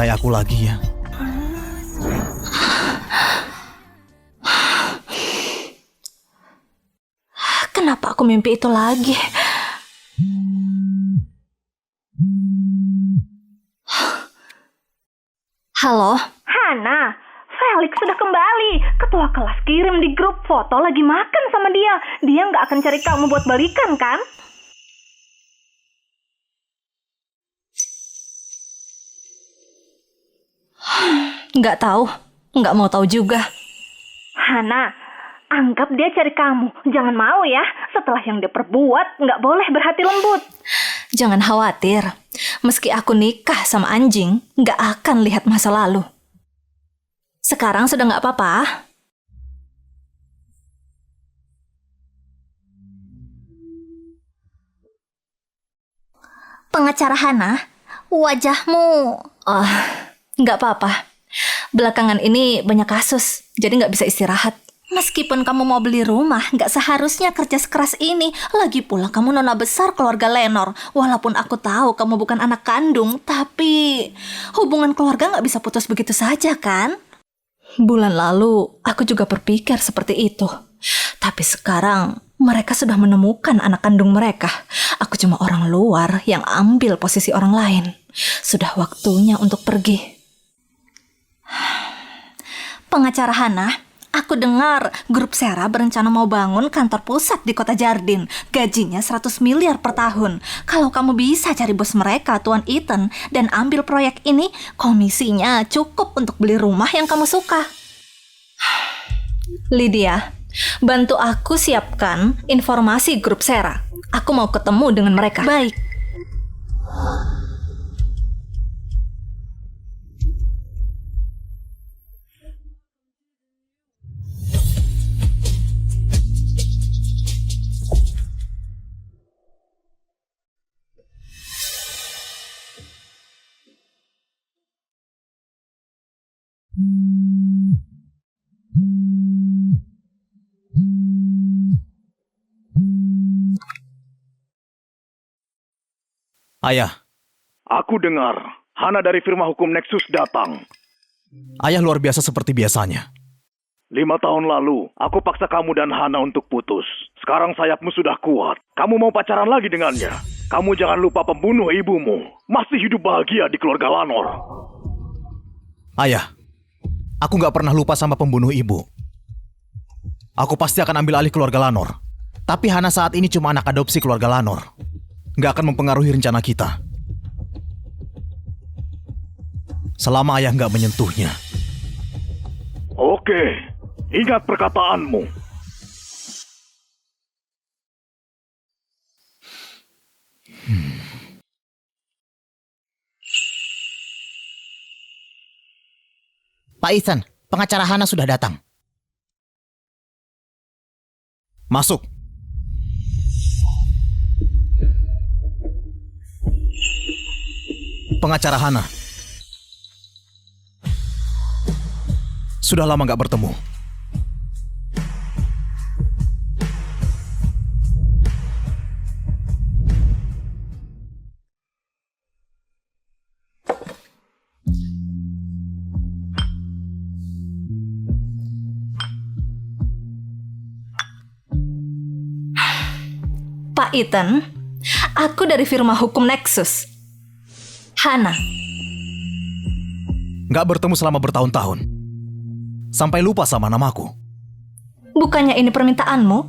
kayak aku lagi ya. Kenapa aku mimpi itu lagi? Halo? Hana, Felix sudah kembali. Ketua kelas kirim di grup foto lagi makan sama dia. Dia nggak akan cari kamu buat balikan, kan? Nggak tahu. Nggak mau tahu juga. Hana, anggap dia cari kamu. Jangan mau ya. Setelah yang dia perbuat, nggak boleh berhati lembut. Jangan khawatir. Meski aku nikah sama anjing, nggak akan lihat masa lalu. Sekarang sudah nggak apa-apa. Pengacara Hana, wajahmu... Oh, nggak apa-apa. Belakangan ini banyak kasus, jadi nggak bisa istirahat. Meskipun kamu mau beli rumah, nggak seharusnya kerja sekeras ini. Lagi pula kamu nona besar keluarga Lenor. Walaupun aku tahu kamu bukan anak kandung, tapi hubungan keluarga nggak bisa putus begitu saja, kan? Bulan lalu, aku juga berpikir seperti itu. Tapi sekarang, mereka sudah menemukan anak kandung mereka. Aku cuma orang luar yang ambil posisi orang lain. Sudah waktunya untuk pergi. Pengacara Hana, aku dengar grup Sera berencana mau bangun kantor pusat di kota Jardin. Gajinya 100 miliar per tahun. Kalau kamu bisa cari bos mereka, Tuan Ethan, dan ambil proyek ini, komisinya cukup untuk beli rumah yang kamu suka. Lydia, bantu aku siapkan informasi grup Sera. Aku mau ketemu dengan mereka. Baik. Ayah. Aku dengar Hana dari firma hukum Nexus datang. Ayah luar biasa seperti biasanya. 5 tahun lalu, aku paksa kamu dan Hana untuk putus. Sekarang sayapmu sudah kuat. Kamu mau pacaran lagi dengannya. Kamu jangan lupa pembunuh ibumu. Masih hidup bahagia di keluarga Lanor. Ayah, aku nggak pernah lupa sama pembunuh ibu. Aku pasti akan ambil alih keluarga Lanor. Tapi Hana saat ini cuma anak adopsi keluarga Lanor. Nggak akan mempengaruhi rencana kita. Selama ayah nggak menyentuhnya. Oke, ingat perkataanmu. Pak Ethan, pengacara Hana sudah datang. Masuk. Pengacara Hana. Sudah lama nggak bertemu. Pak Ethan, aku dari firma hukum Nexus. Hana. Nggak bertemu selama bertahun-tahun. Sampai lupa sama namaku. Bukannya ini permintaanmu?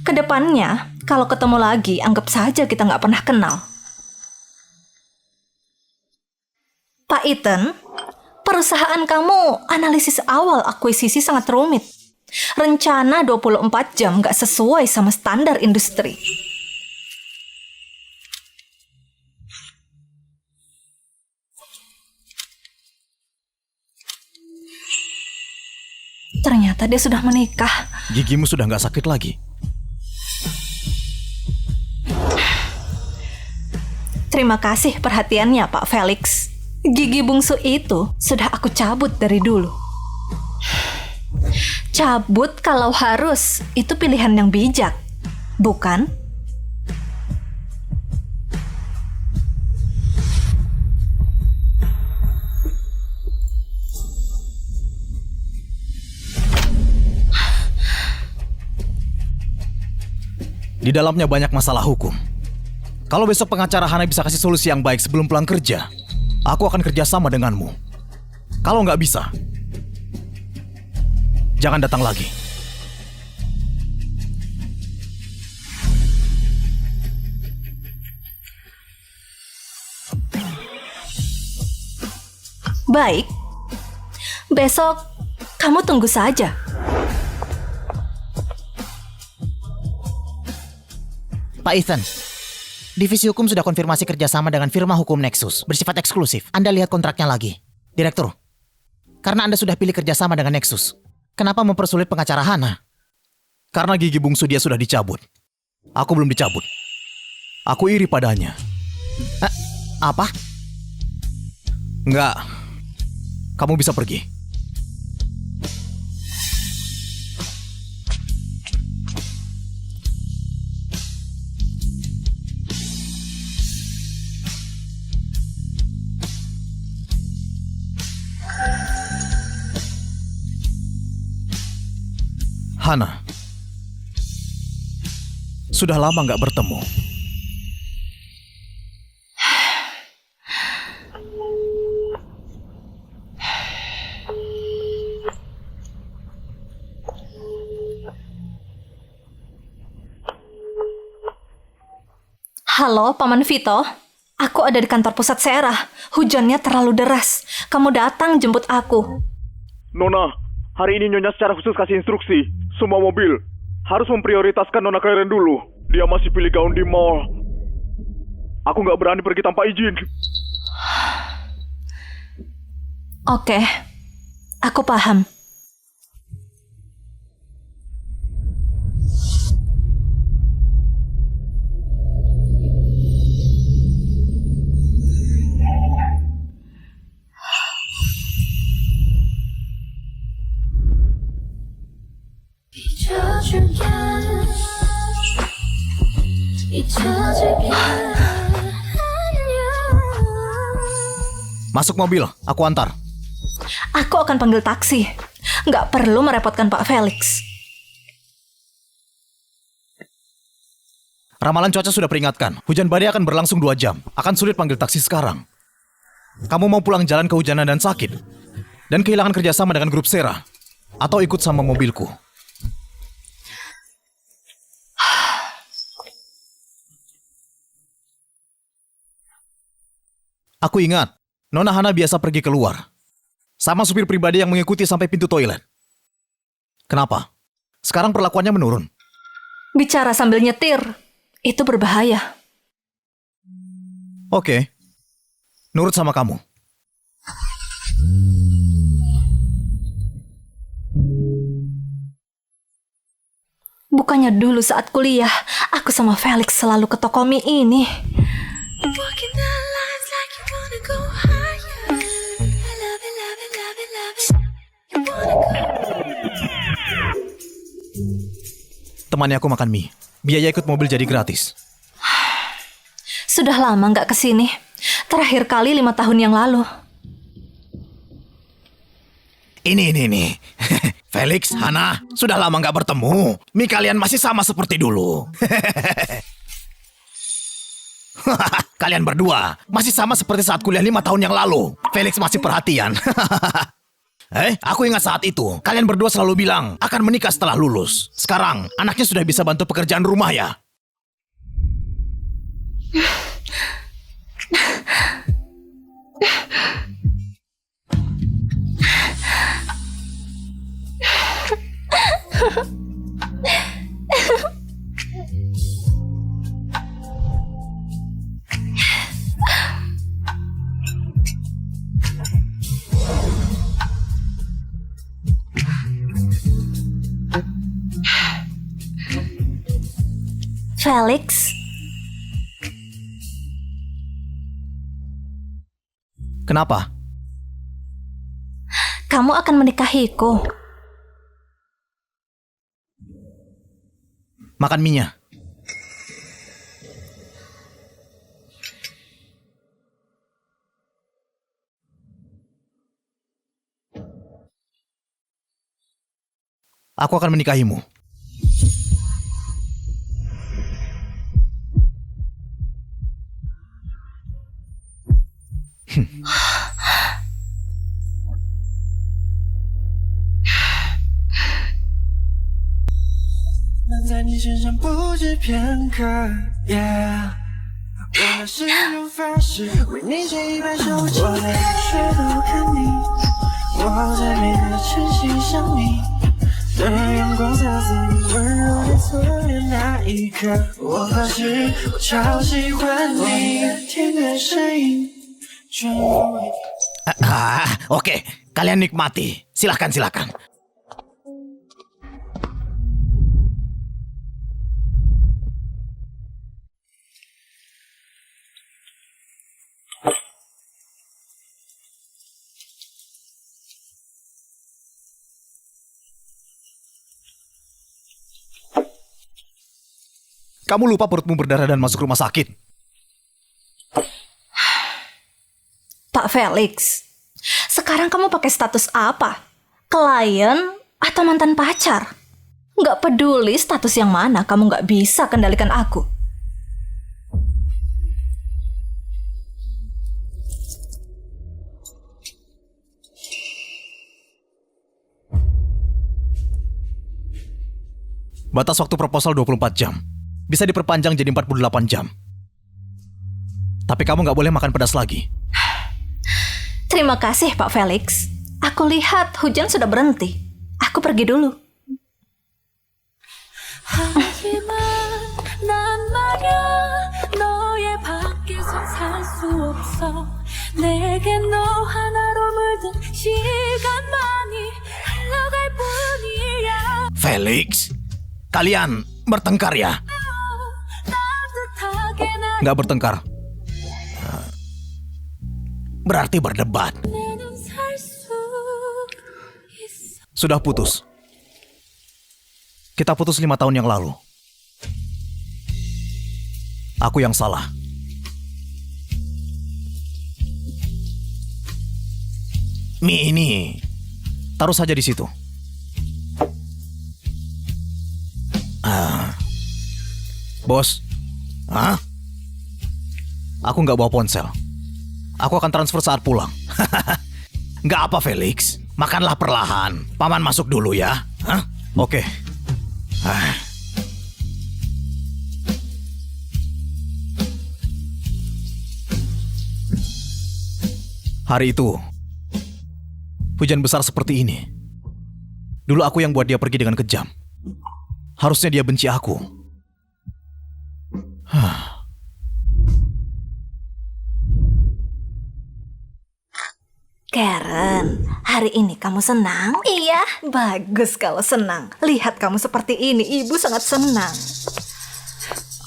Kedepannya, kalau ketemu lagi, anggap saja kita nggak pernah kenal. Pak Ethan, perusahaan kamu analisis awal akuisisi sangat rumit. Rencana 24 jam nggak sesuai sama standar industri. Ternyata dia sudah menikah. Gigimu sudah nggak sakit lagi. Terima kasih perhatiannya, Pak Felix. Gigi bungsu itu sudah aku cabut dari dulu. Cabut kalau harus, itu pilihan yang bijak, bukan? Di dalamnya banyak masalah hukum. Kalau besok pengacara Hana bisa kasih solusi yang baik sebelum pulang kerja, aku akan kerja sama denganmu. Kalau nggak bisa, jangan datang lagi. Baik. Besok kamu tunggu saja. Pak Ethan, Divisi Hukum sudah konfirmasi kerjasama dengan firma hukum Nexus. Bersifat eksklusif. Anda lihat kontraknya lagi. Direktur, karena Anda sudah pilih kerjasama dengan Nexus, kenapa mempersulit pengacara Hana? Karena gigi bungsu dia sudah dicabut. Aku belum dicabut. Aku iri padanya. Apa? Enggak. Kamu bisa pergi. Hana, sudah lama nggak bertemu. Halo, Paman Vito. Aku ada di kantor pusat Serah. Hujannya terlalu deras. Kamu datang jemput aku. Nona, hari ini Nyonya secara khusus kasih instruksi. Semua mobil harus memprioritaskan Nona Karen dulu. Dia masih pilih gaun di mall. Aku nggak berani pergi tanpa izin. Oke, aku paham. Masuk mobil, aku antar. Aku akan panggil taksi. Nggak perlu merepotkan Pak Felix. Ramalan cuaca sudah peringatkan. Hujan badai akan berlangsung 2 jam. Akan sulit panggil taksi sekarang. Kamu mau pulang jalan kehujanan dan sakit? Dan kehilangan kerjasama dengan grup Serah? Atau ikut sama mobilku? Aku ingat, Nona Hana biasa pergi keluar. Sama supir pribadi yang mengikuti sampai pintu toilet. Kenapa? Sekarang perlakuannya menurun. Bicara sambil nyetir, itu berbahaya. Oke. Nurut sama kamu. Bukannya dulu saat kuliah, aku sama Felix selalu ke toko mie ini. Temani aku makan mie. Biaya ikut mobil jadi gratis. Sudah lama nggak kesini. Terakhir kali 5 tahun yang lalu. Ini. Felix, Hana, sudah lama nggak bertemu. Mie kalian masih sama seperti dulu. Kalian berdua masih sama seperti saat kuliah 5 tahun yang lalu. Felix masih perhatian. Aku ingat saat itu, kalian berdua selalu bilang akan menikah setelah lulus. Sekarang, anaknya sudah bisa bantu pekerjaan rumah ya? Felix, Kenapa? kamu akan menikahiku. Makan mie-nya. Aku akan menikahimu. 能在你身上不止片刻。Yeah， 我拿誓言发誓，为你写一百首。我在雨水都看你，我在每个晨曦想你。当阳光洒在你温柔的侧脸那一刻，我发誓我超喜欢你的甜的声音，全部为你。Oke, kalian nikmati. Silahkan, silahkan. Kamu lupa perutmu berdarah dan masuk rumah sakit. Pak Felix, sekarang kamu pakai status apa? Klien atau mantan pacar? Nggak peduli status yang mana, kamu nggak bisa kendalikan aku. Batas waktu proposal 24 jam. Bisa diperpanjang jadi 48 jam. Tapi kamu nggak boleh makan pedas lagi. Terima kasih Pak Felix. Aku lihat hujan sudah berhenti. Aku pergi dulu. 하지만 난 말야 너의 밖에선 살 수 없어 내게 너 하나로 물든 시간만이 흘러갈 뿐이야 Felix, kalian bertengkar ya? 따뜻하게 날 Nggak bertengkar. Berarti berdebat. 내는 살 수 있어 Sudah putus. Kita putus 5 tahun yang lalu. Aku yang salah. Mie ini taruh saja di situ. Bos, aku nggak bawa ponsel. Aku akan transfer saat pulang. Nggak apa, Felix. Makanlah perlahan. Paman masuk dulu ya. Oke. Hari itu, hujan besar seperti ini. Dulu aku yang buat dia pergi dengan kejam. Harusnya dia benci aku. Karen, hari ini kamu senang? Iya, bagus kalau senang. Lihat kamu seperti ini, ibu sangat senang.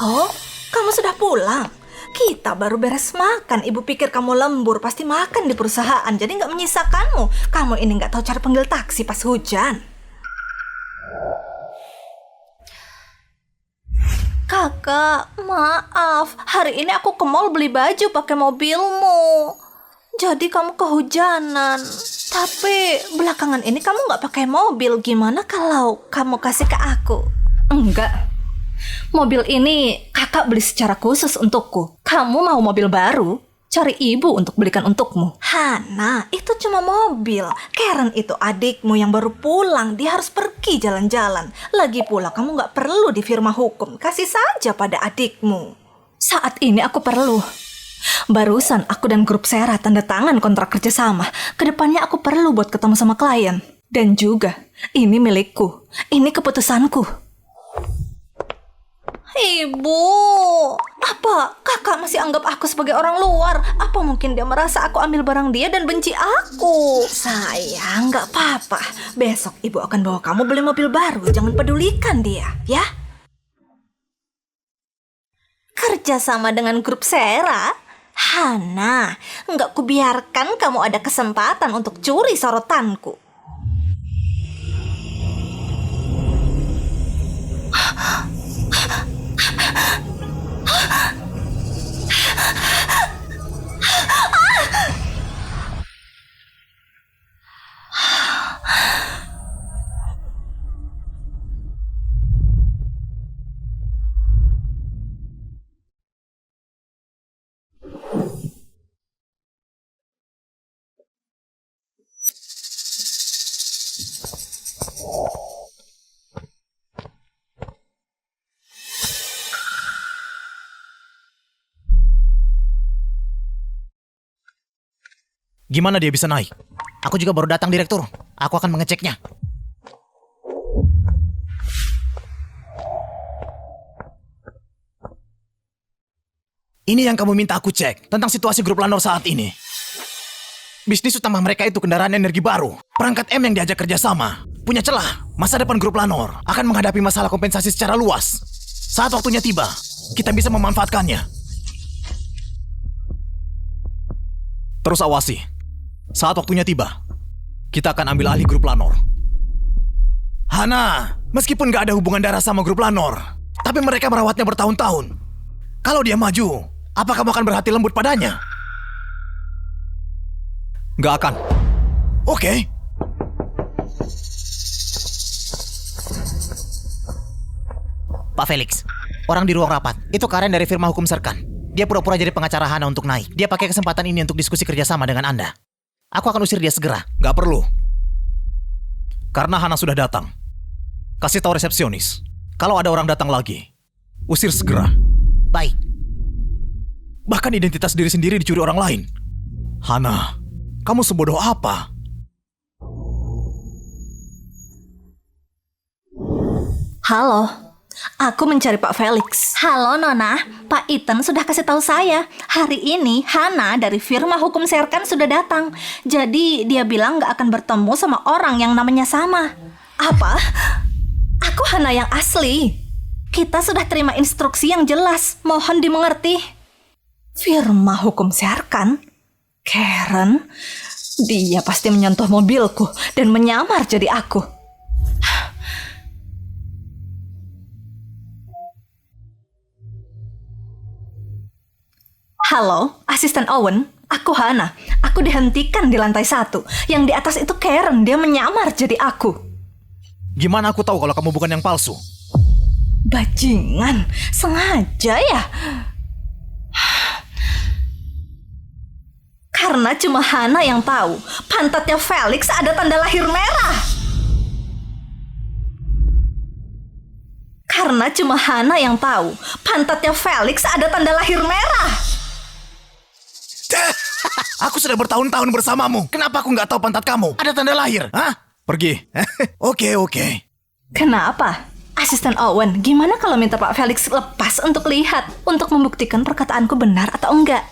Oh, kamu sudah pulang? Kita baru beres makan. Ibu pikir kamu lembur, pasti makan di perusahaan, jadi nggak menyisakanmu. Kamu ini nggak tahu cara panggil taksi pas hujan. Kakak, maaf. Hari ini aku ke mall beli baju pakai mobilmu. Jadi kamu kehujanan. Tapi belakangan ini kamu nggak pakai mobil. Gimana kalau kamu kasih ke aku? Enggak. Mobil ini kakak beli secara khusus untukku. Kamu mau mobil baru? Cari ibu untuk belikan untukmu. Hana, itu cuma mobil. Karen itu adikmu yang baru pulang. Dia harus pergi jalan-jalan. Lagi pula kamu nggak perlu di firma hukum. Kasih saja pada adikmu. Saat ini aku perlu. Barusan aku dan grup Sera tanda tangan kontrak kerjasama. Kedepannya aku perlu buat ketemu sama klien. Dan juga, ini milikku. Ini keputusanku. Ibu, apa kakak masih anggap aku sebagai orang luar? Apa mungkin dia merasa aku ambil barang dia dan benci aku? Sayang, nggak apa-apa. Besok ibu akan bawa kamu beli mobil baru. Jangan pedulikan dia, ya? Kerja sama dengan grup Sera? Hana, nggak kubiarkan kamu ada kesempatan untuk curi sorotanku. Gimana dia bisa naik? Aku juga baru datang, Direktur. Aku akan mengeceknya. Ini yang kamu minta aku cek tentang situasi grup Lanor saat ini. Bisnis utama mereka itu kendaraan energi baru. Perangkat M yang diajak kerjasama. Punya celah. Masa depan grup Lanor akan menghadapi masalah kompensasi secara luas. Saat waktunya tiba, kita bisa memanfaatkannya. Terus awasi. Saat waktunya tiba, kita akan ambil alih grup Lanor. Hana, meskipun gak ada hubungan darah sama grup Lanor, tapi mereka merawatnya bertahun-tahun. Kalau dia maju, apa kamu akan berhati lembut padanya? Gak akan. Oke. Pak Felix, orang di ruang rapat. Itu Karen dari firma hukum Serkan. Dia pura-pura jadi pengacara Hana untuk naik. Dia pakai kesempatan ini untuk diskusi kerjasama dengan Anda. Aku akan usir dia segera. Gak perlu. Karena Hana sudah datang. Kasih tahu resepsionis. Kalau ada orang datang lagi, usir segera. Baik. Bahkan identitas diri sendiri dicuri orang lain. Hana, kamu sebodoh apa? Halo, aku mencari Pak Felix. Halo Nona, Pak Ethan sudah kasih tahu saya. Hari ini Hana dari firma hukum Serkan sudah datang. Jadi dia bilang gak akan bertemu sama orang yang namanya sama. Apa? Aku Hana yang asli. Kita sudah terima instruksi yang jelas. Mohon dimengerti. Firma hukum Serkan? Karen? Dia pasti menyentuh mobilku dan menyamar jadi aku. Halo, asisten Owen. Aku Hana. Aku dihentikan di lantai 1. Yang di atas itu Karen. Dia menyamar jadi aku. Gimana aku tahu kalau kamu bukan yang palsu? Bajingan. Sengaja ya? Karena cuma Hana yang tahu. Pantatnya Felix ada tanda lahir merah. Karena cuma Hana yang tahu. Pantatnya Felix ada tanda lahir merah. Aku sudah bertahun-tahun bersamamu. Kenapa aku nggak tahu pantat kamu? Ada tanda lahir, hah? Pergi. Oke. Kenapa? Asisten Owen, gimana kalau minta Pak Felix lepas untuk lihat? Untuk membuktikan perkataanku benar atau enggak?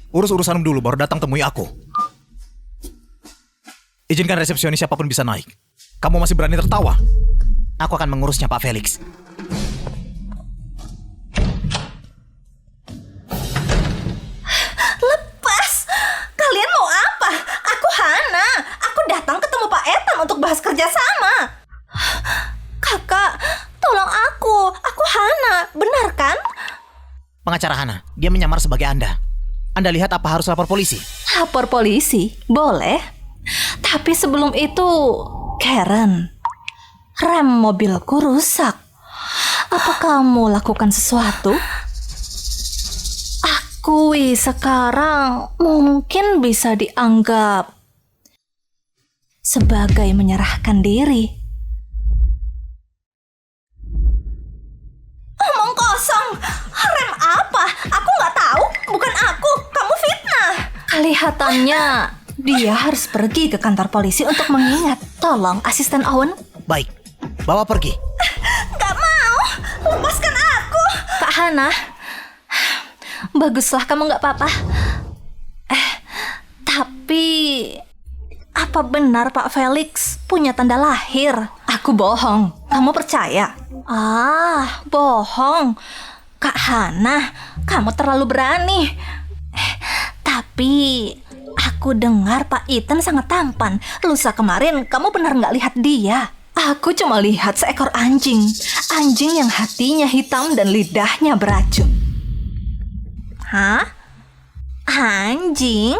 Urus urusanmu dulu, baru datang temui aku. Izinkan resepsionis siapapun bisa naik. Kamu masih berani tertawa? Aku akan mengurusnya, Pak Felix. Lepas! Kalian mau apa? Aku Hana. Aku datang ketemu Pak Ethan untuk bahas kerjasama. Kakak, tolong aku. Aku Hana. Benar kan? Pengacara Hana, dia menyamar sebagai Anda. Anda lihat apa harus lapor polisi? Lapor polisi? Boleh. Tapi sebelum itu, Karen, rem mobilku rusak. Apa kamu lakukan sesuatu? Akui sekarang mungkin bisa dianggap sebagai menyerahkan diri. Omong kosong. Rem apa? Aku nggak tahu. Bukan aku. Kamu fitnah. Kelihatannya dia harus pergi ke kantor polisi untuk mengingat. Tolong, asisten Owen. Baik, bawa pergi. Nggak mau. Lepaskan aku. Kak Hana. Baguslah kamu nggak apa-apa. Tapi apa benar Pak Felix punya tanda lahir? Aku bohong. Kamu percaya? Ah, bohong. Kak Hana, kamu terlalu berani. Tapi aku dengar Pak Ethan sangat tampan. Lusa kemarin kamu benar nggak lihat dia? Aku cuma lihat seekor anjing. Anjing yang hatinya hitam dan lidahnya beracun. Hah? Anjing?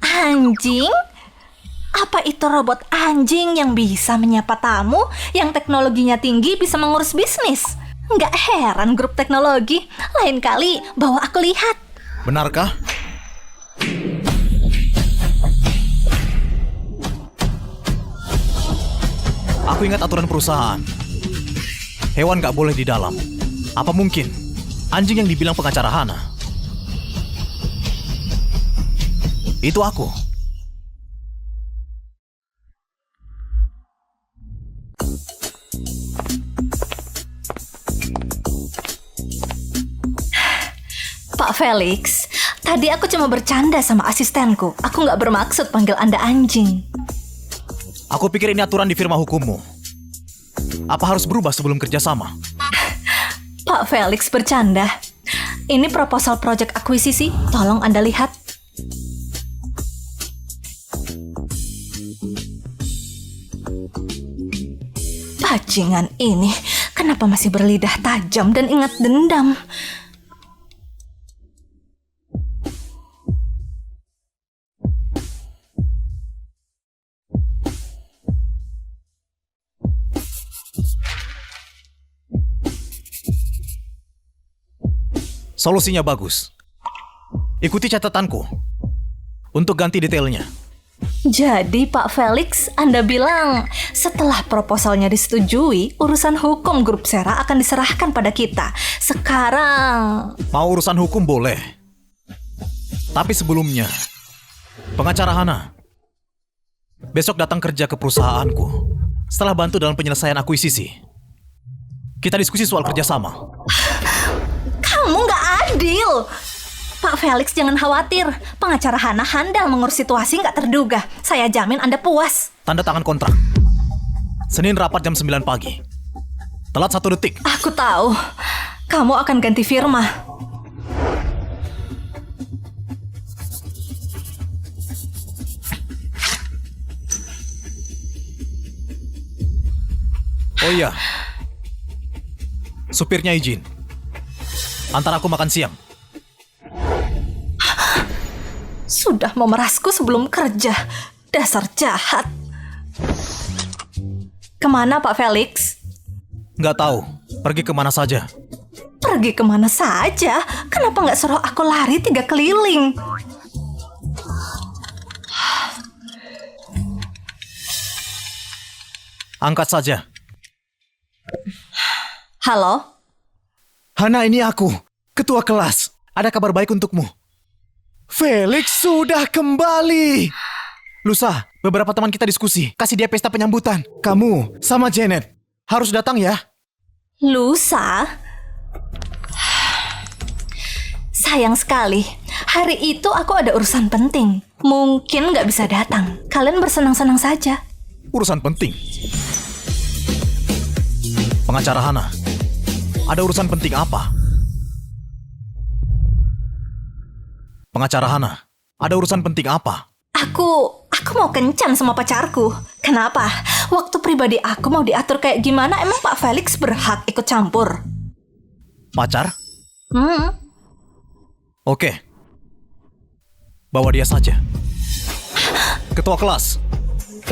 Anjing? Apa itu robot anjing yang bisa menyapa tamu, yang teknologinya tinggi bisa mengurus bisnis? Nggak heran grup teknologi. Lain kali bawa aku lihat. Benarkah? Aku ingat aturan perusahaan. Hewan nggak boleh di dalam. Apa mungkin anjing yang dibilang pengacara Hana? Itu aku. Pak Felix, tadi aku cuma bercanda sama asistenku. Aku nggak bermaksud panggil Anda anjing. Aku pikir ini aturan di firma hukummu. Apa harus berubah sebelum kerjasama? Pak Felix bercanda. Ini proposal proyek akuisisi. Tolong Anda lihat. Bajingan ini, kenapa masih berlidah tajam dan ingat dendam? Solusinya bagus. Ikuti catatanku untuk ganti detailnya. Jadi Pak Felix, Anda bilang setelah proposalnya disetujui, urusan hukum grup Sera akan diserahkan pada kita. Sekarang... Mau urusan hukum boleh. Tapi sebelumnya, pengacara Hana, besok datang kerja ke perusahaanku. Setelah bantu dalam penyelesaian akuisisi, kita diskusi soal kerjasama. Kamu nggak adil. Pak Felix, jangan khawatir. Pengacara Hana handal mengurus situasi nggak terduga. Saya jamin Anda puas. Tanda tangan kontrak. Senin rapat jam 9 pagi. Telat 1 detik. Aku tahu. Kamu akan ganti firma. Oh iya. Supirnya izin. Antar aku makan siang. Sudah memerasku sebelum kerja. Dasar jahat. Kemana Pak Felix? Nggak tahu. Pergi kemana saja. Pergi kemana saja? Kenapa nggak suruh aku lari 3 keliling? Angkat saja. Halo? Hana, ini aku, ketua kelas. Ada kabar baik untukmu. Felix sudah kembali. Lusa, beberapa teman kita diskusi. Kasih dia pesta penyambutan. Kamu sama Janet harus datang ya. Lusa? Sayang sekali. Hari itu aku ada urusan penting. Mungkin nggak bisa datang. Kalian bersenang-senang saja. Urusan penting. Pengacara Hana, ada urusan penting apa? Pengacara Hana, ada urusan penting apa? Aku mau kencan sama pacarku. Kenapa? Waktu pribadi aku mau diatur kayak gimana, emang Pak Felix berhak ikut campur? Pacar? Oke. Bawa dia saja. Ketua kelas,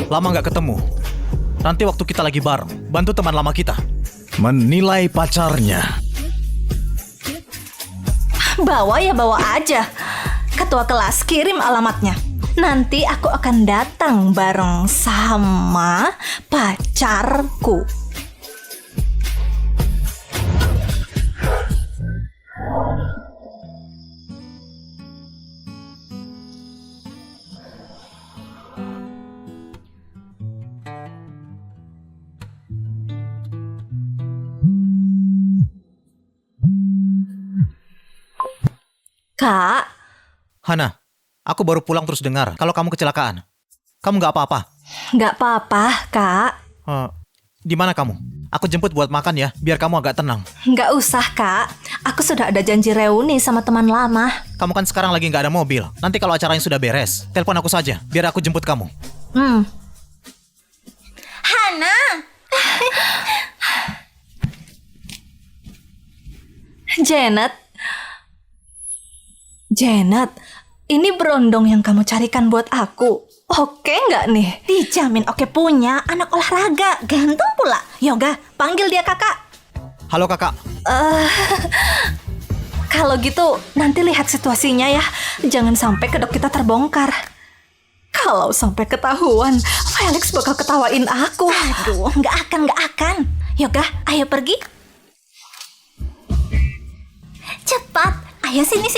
lama nggak ketemu. Nanti waktu kita lagi bareng, bantu teman lama kita menilai pacarnya. Bawa ya bawa aja. Ketua kelas, kirim alamatnya. Nanti aku akan datang bareng sama pacarku. Kak, Hana, aku baru pulang terus dengar kalau kamu kecelakaan. Kamu nggak apa-apa? nggak apa-apa, Kak. Di mana kamu? Aku jemput buat makan ya, biar kamu agak tenang. Nggak usah, Kak. Aku sudah ada janji reuni sama teman lama. Kamu kan sekarang lagi nggak ada mobil. Nanti kalau acaranya sudah beres, telepon aku saja, biar aku jemput kamu. Hana! Janet, ini berondong yang kamu carikan buat aku. Oke nggak nih? Dijamin oke punya, anak olahraga, ganteng pula. Yoga, panggil dia kakak. Halo kakak. Kalau gitu, nanti lihat situasinya ya. Jangan sampai kedok kita terbongkar. Kalau sampai ketahuan, Felix bakal ketawain aku. Aduh, nggak akan. Yoga, ayo pergi. Cepat, ayo sini.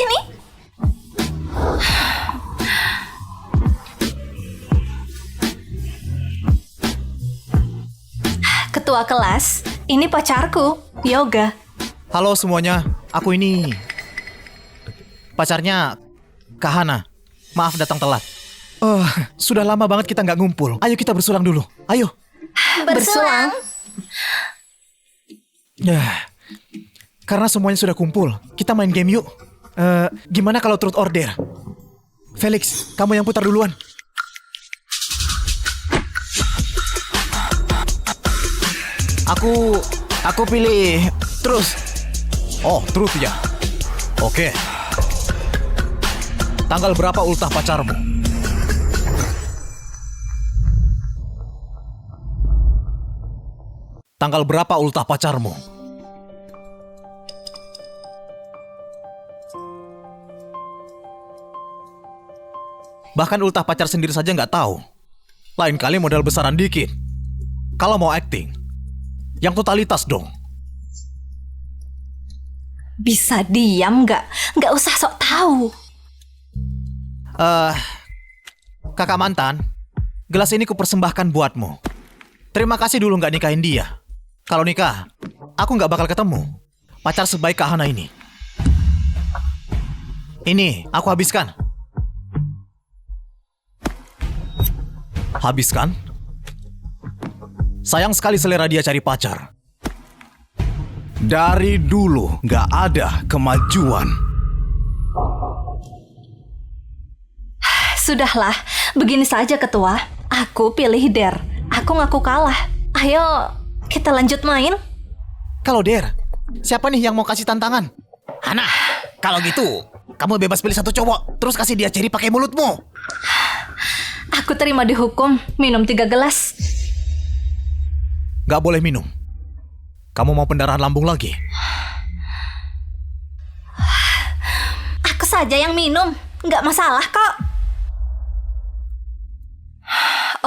ketua kelas. Ini pacarku, Yoga. Halo semuanya, aku ini pacarnya Kak Hana. Maaf datang telat. Sudah lama banget kita nggak ngumpul. Ayo kita bersulang dulu. Ayo. Bersulang. Karena semuanya sudah kumpul, kita main game yuk. Gimana kalau truth or dare? Felix, kamu yang putar duluan. Aku pilih truth. Oh, truth ya. Oke. Tanggal berapa ultah pacarmu? Tanggal berapa ultah pacarmu? Bahkan ultah pacar sendiri saja nggak tahu. Lain kali modal besaran dikit. Kalau mau acting, yang totalitas dong. Bisa diam nggak? Nggak usah sok tahu. Kakak mantan, gelas ini kupersembahkan buatmu. Terima kasih dulu nggak nikahin dia. Kalau nikah, aku nggak bakal ketemu pacar sebaik Kak Hana ini. Ini aku habiskan. Habiskan? Sayang sekali selera dia cari pacar. Dari dulu nggak ada kemajuan. Sudahlah, begini saja ketua. Aku pilih dare. Aku ngaku kalah. Ayo, kita lanjut main. Kalau dare, siapa nih yang mau kasih tantangan? Hana, kalau gitu, kamu bebas pilih satu cowok, terus kasih dia cherry pakai mulutmu. Aku terima dihukum minum 3 gelas. Gak boleh minum. Kamu mau pendarahan lambung lagi? Aku saja yang minum, nggak masalah kok.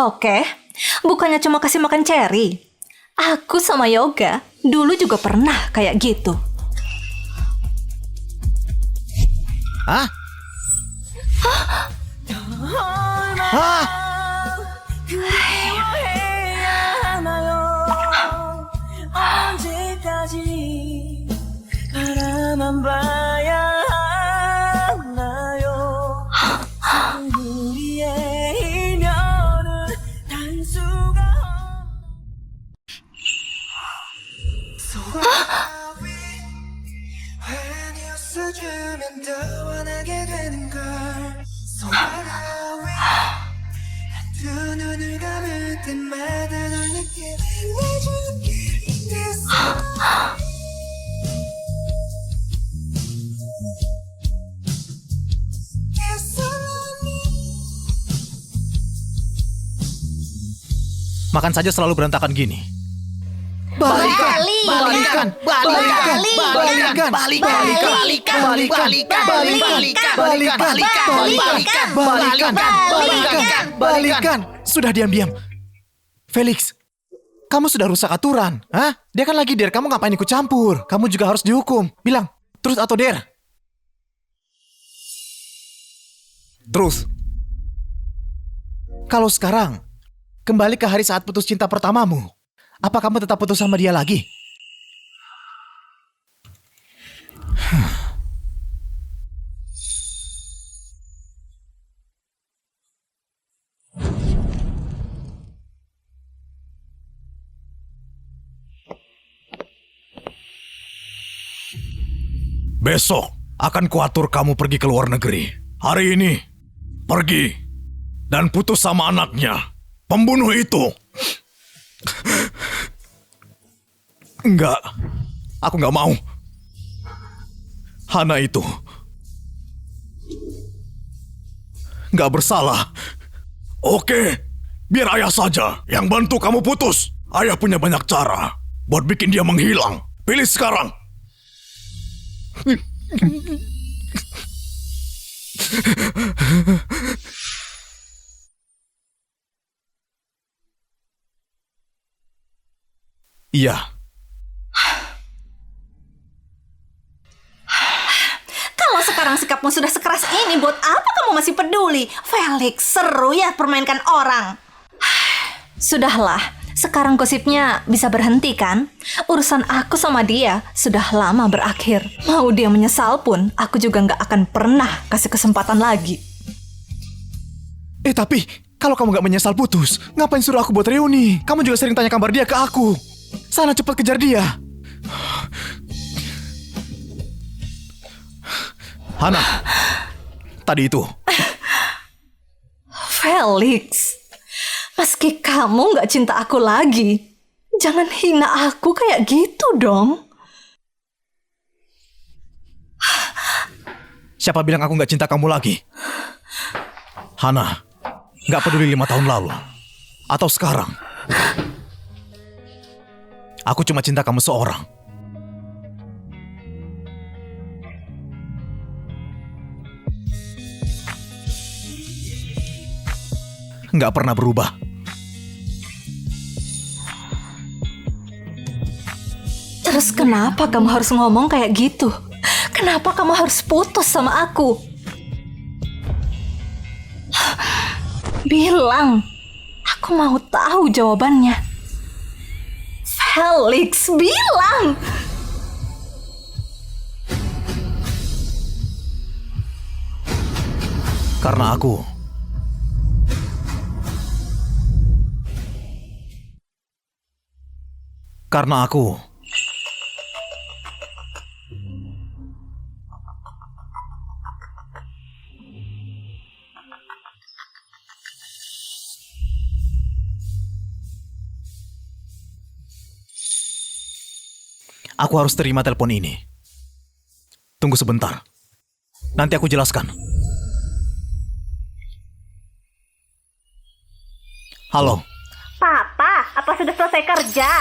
Oke, bukannya cuma kasih makan cherry. Aku sama Yoga dulu juga pernah kayak gitu. Hah? Hah? 언제까지 바라만 봐야 하나요? 우리의 인연은 단수가 괜히 웃어주면 더 원하게 되는걸. 두 눈을 감을 때마다 널 느끼는 내줄게. Makan saja selalu berantakan gini. Balikan, Balikan. balikan, Balikan. Balikan. Sudah diam-diam. Felix, kamu sudah rusak aturan. Hah? Dia kan lagi dare, kamu ngapain ikut campur? Kamu juga harus dihukum. Bilang, truth atau dare? Truth. Kalau sekarang, kembali ke hari saat putus cinta pertamamu, apa kamu tetap putus sama dia lagi? Besok akan kuatur kamu pergi ke luar negeri. Hari ini, pergi dan putus sama anaknya, pembunuh itu. Enggak, aku nggak mau. Hana itu nggak bersalah. Oke, biar ayah saja yang bantu kamu putus. Ayah punya banyak cara buat bikin dia menghilang. Pilih sekarang. Iya. Kalau sekarang sikapmu sudah sekeras ini, buat apa kamu masih peduli? Felix, seru ya permainkan orang. Sudahlah, Sekarang gosipnya bisa berhenti kan? Urusan aku sama dia sudah lama berakhir. Mau dia menyesal pun, aku juga nggak akan pernah kasih kesempatan lagi. Tapi kalau kamu nggak menyesal putus, ngapain suruh aku buat reuni? Kamu juga sering tanya kabar dia ke aku. Sana cepat kejar dia. Hana, tadi itu. Felix, meski kamu nggak cinta aku lagi, jangan hina aku kayak gitu dong. Siapa bilang aku nggak cinta kamu lagi? Hana, nggak peduli 5 tahun lalu atau sekarang. Aku cuma cinta kamu seorang. Nggak pernah berubah. Terus kenapa kamu harus ngomong kayak gitu? Kenapa kamu harus putus sama aku? Bilang, aku mau tahu jawabannya. Felix, bilang! Karena aku harus terima telepon ini. Tunggu sebentar. Nanti aku jelaskan. Halo. Papa, apa sudah selesai kerja?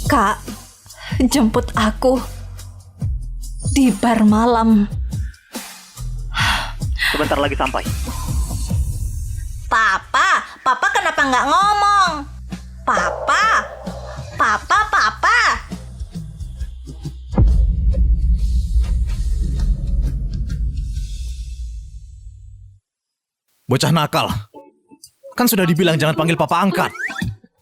Kak, jemput aku di bar malam. Sebentar lagi sampai. Papa kenapa nggak ngomong? Papa. Bocah nakal. Kan sudah dibilang jangan panggil papa angkat.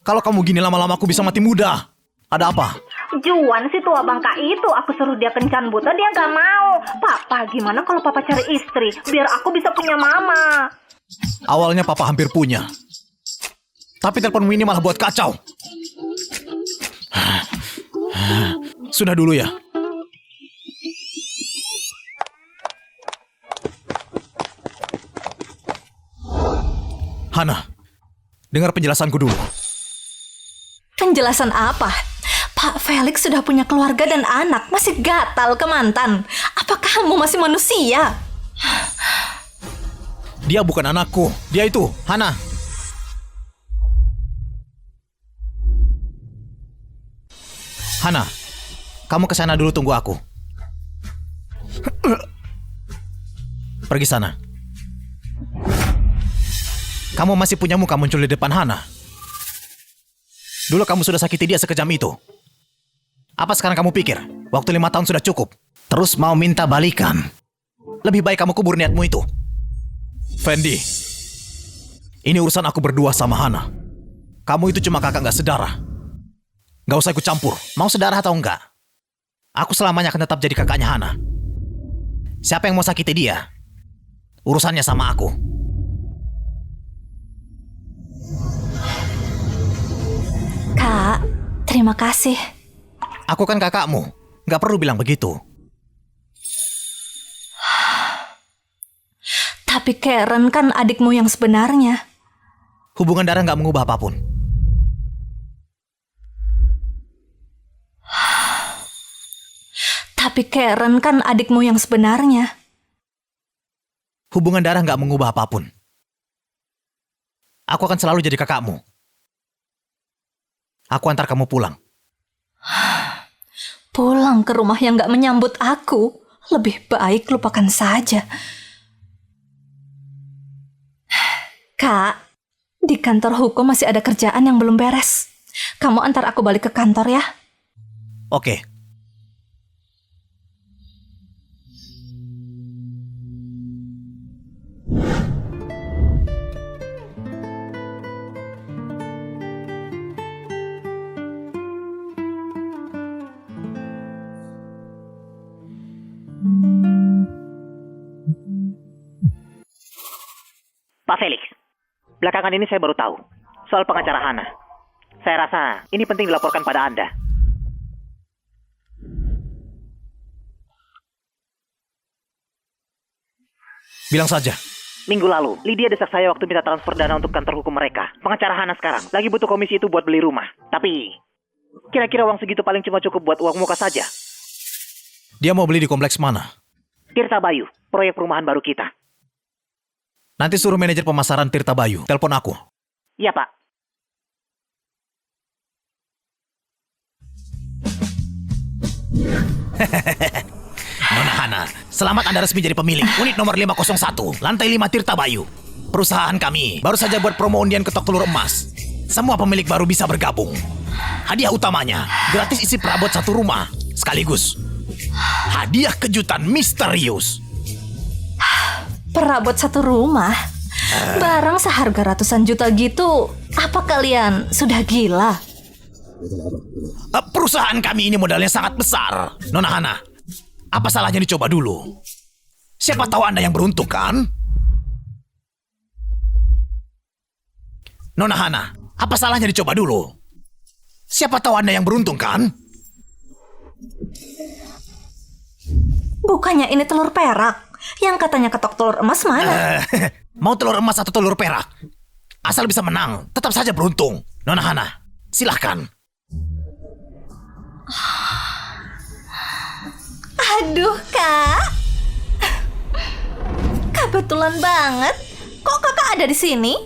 Kalau kamu gini lama-lama aku bisa mati muda. Ada apa? Juan si tua bangka itu, aku suruh dia kencan buta, dia nggak mau. Papa, gimana kalau papa cari istri, biar aku bisa punya mama. Awalnya papa hampir punya. Tapi teleponmu ini malah buat kacau. Sudah dulu ya. Hana, dengar penjelasanku dulu. Penjelasan apa? Pak Felix sudah punya keluarga dan anak, masih gatal ke mantan. Apa kamu masih manusia? Dia bukan anakku. Dia itu, Hana. Hana, kamu ke sana dulu, tunggu aku. Pergi sana. Kamu masih punya muka muncul di depan Hana. Dulu kamu sudah sakiti dia sekejam itu. Apa sekarang kamu pikir? Waktu 5 tahun sudah cukup. Terus mau minta balikan. Lebih baik kamu kubur niatmu itu. Fendi, ini urusan aku berdua sama Hana. Kamu itu cuma kakak gak sedarah. Gak usah ikut campur. Mau sedarah atau enggak, aku selamanya akan tetap jadi kakaknya Hana. Siapa yang mau sakiti dia, urusannya sama aku. Kak, terima kasih. Aku kan kakakmu. Gak perlu bilang begitu. Tapi Karen kan adikmu yang sebenarnya. Hubungan darah gak mengubah apapun. Tapi Karen kan adikmu yang sebenarnya. Hubungan darah gak mengubah apapun. Aku akan selalu jadi kakakmu. Aku antar kamu pulang. Pulang ke rumah yang gak menyambut aku. Lebih baik lupakan saja. Kak, Di kantor hukum masih ada kerjaan yang belum beres. Kamu antar aku balik ke kantor ya. Oke. Pak Felix, belakangan ini saya baru tahu soal pengacara Hana. Saya rasa ini penting dilaporkan pada Anda. Bilang saja. Minggu lalu, Lydia desak saya waktu minta transfer dana untuk kantor hukum mereka. Pengacara Hana sekarang lagi butuh komisi itu buat beli rumah. Tapi, kira-kira uang segitu paling cuma cukup buat uang muka saja. Dia mau beli di kompleks mana? Tirta Bayu, proyek perumahan baru kita. Nanti suruh manajer pemasaran Tirta Bayu telepon aku. Iya, Pak. Nona Hana, selamat Anda resmi jadi pemilik unit nomor 501, lantai 5 Tirta Bayu. Perusahaan kami baru saja buat promo undian ketok telur emas. Semua pemilik baru bisa bergabung. Hadiah utamanya, gratis isi perabot satu rumah. Sekaligus, hadiah kejutan misterius. Perabot satu rumah? Barang seharga ratusan juta gitu, apa kalian sudah gila? Perusahaan kami ini modalnya sangat besar. Nona Hana, apa salahnya dicoba dulu? Siapa tahu Anda yang beruntung kan? Nona Hana, apa salahnya dicoba dulu? Siapa tahu Anda yang beruntung kan? Bukannya ini telur perak? Yang katanya ketok telur emas mana? Mau telur emas atau telur perak? Asal bisa menang, tetap saja beruntung. Nona Hana, silahkan. Aduh, Kak. Kebetulan banget. Kok Kakak ada di sini?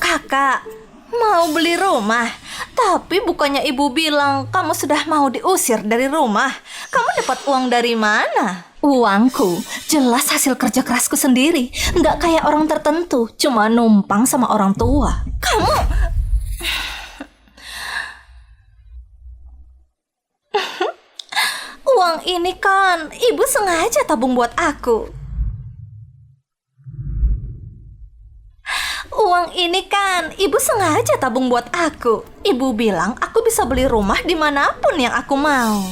Kakak mau beli rumah. Tapi bukannya ibu bilang kamu sudah mau diusir dari rumah. Kamu dapat uang dari mana? Uangku jelas hasil kerja kerasku sendiri. Nggak kayak orang tertentu, cuma numpang sama orang tua. Kamu... Uang ini kan ibu sengaja tabung buat aku. Uang ini kan ibu sengaja tabung buat aku. Ibu bilang aku bisa beli rumah dimanapun yang aku mau.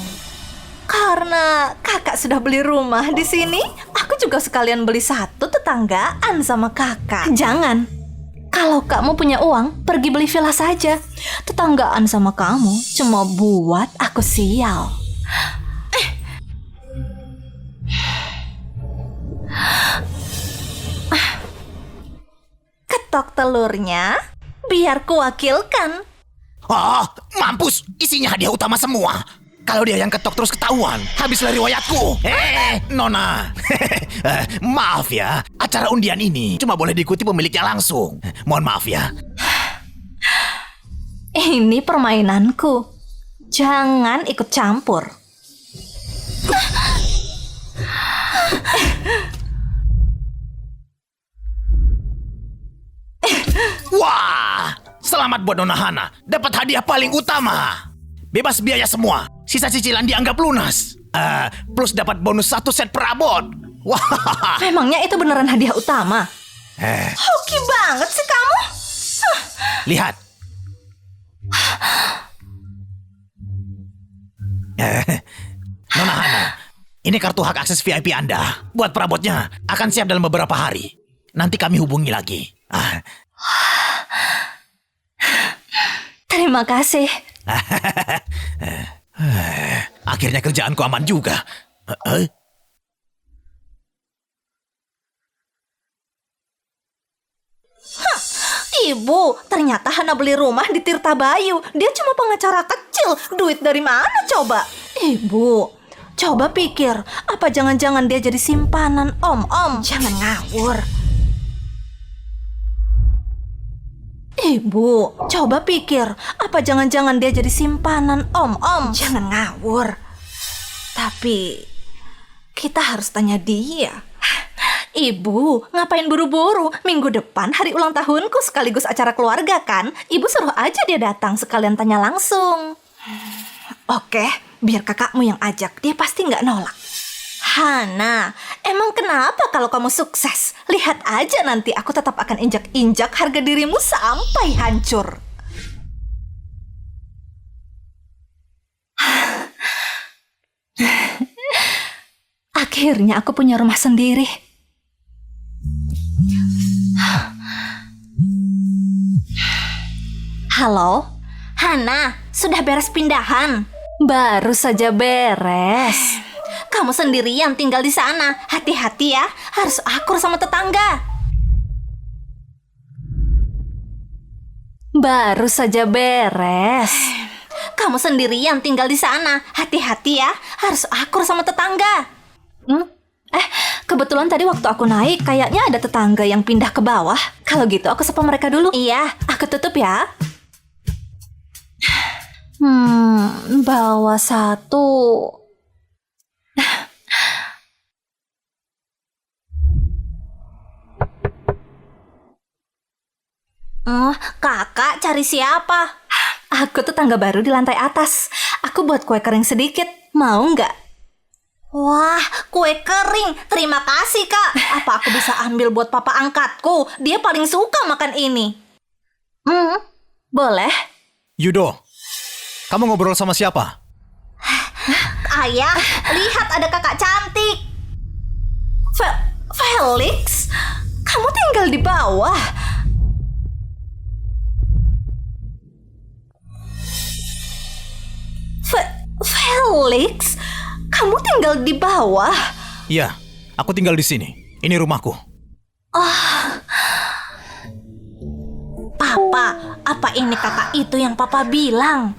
Karena kakak sudah beli rumah di sini, aku juga sekalian beli satu tetanggaan sama kakak. Jangan. Kalau kamu punya uang, pergi beli villa saja. Tetanggaan sama kamu cuma buat aku sial. Ketok telurnya, biar kuwakilkan. Oh, mampus, isinya hadiah utama semua. Kalau dia yang ketok terus ketahuan, habislah riwayatku. Nona. Maaf ya, acara undian ini cuma boleh diikuti pemiliknya langsung. Mohon maaf ya. Ini permainanku. Jangan ikut campur. Wah, selamat buat Nona Hana. Dapat hadiah paling utama. Bebas biaya semua. Sisa cicilan dianggap lunas. Plus dapat bonus 1 set perabot. Wah. Memangnya itu beneran hadiah utama? Hoki banget sih kamu. Lihat. Nona Hana, ini kartu hak akses VIP Anda. Buat perabotnya akan siap dalam beberapa hari. Nanti kami hubungi lagi. Terima kasih. Akhirnya kerjaanku aman juga. Ibu, ternyata Hana beli rumah di Tirta Bayu. Dia cuma pengacara kecil. Duit dari mana coba? Ibu, coba pikir. Apa jangan-jangan dia jadi simpanan om-om? Jangan ngawur. Ibu, coba pikir. Apa jangan-jangan dia jadi simpanan om-om? Jangan ngawur. Tapi kita harus tanya dia. Ibu, ngapain buru-buru? Minggu depan hari ulang tahunku sekaligus acara keluarga kan? Ibu suruh aja dia datang sekalian tanya langsung. Oke, biar kakakmu yang ajak, dia pasti nggak nolak. Hana, emang kenapa kalau kamu sukses? Lihat aja nanti aku tetap akan injak-injak harga dirimu sampai hancur. Akhirnya aku punya rumah sendiri. Halo? Hana, sudah beres pindahan? Baru saja beres. Kamu sendirian tinggal di sana. Hati-hati ya, harus akur sama tetangga. Baru saja beres. Kamu sendirian tinggal di sana. Hati-hati ya, harus akur sama tetangga. Kebetulan tadi waktu aku naik, kayaknya ada tetangga yang pindah ke bawah. Kalau gitu aku sapa mereka dulu. Iya, aku tutup ya. Bawah 1. Kakak cari siapa? Aku tetangga baru di lantai atas. Aku buat kue kering sedikit. Mau nggak? Wah, kue kering. Terima kasih, Kak. Apa aku bisa ambil buat papa angkatku? Dia paling suka makan ini. Boleh. Yudo, kamu ngobrol sama siapa? Ayah, lihat ada kakak cantik. Felix, kamu tinggal di bawah. Felix, kamu tinggal di bawah? Iya, aku tinggal di sini. Ini rumahku. Papa, apa ini kakak itu yang papa bilang?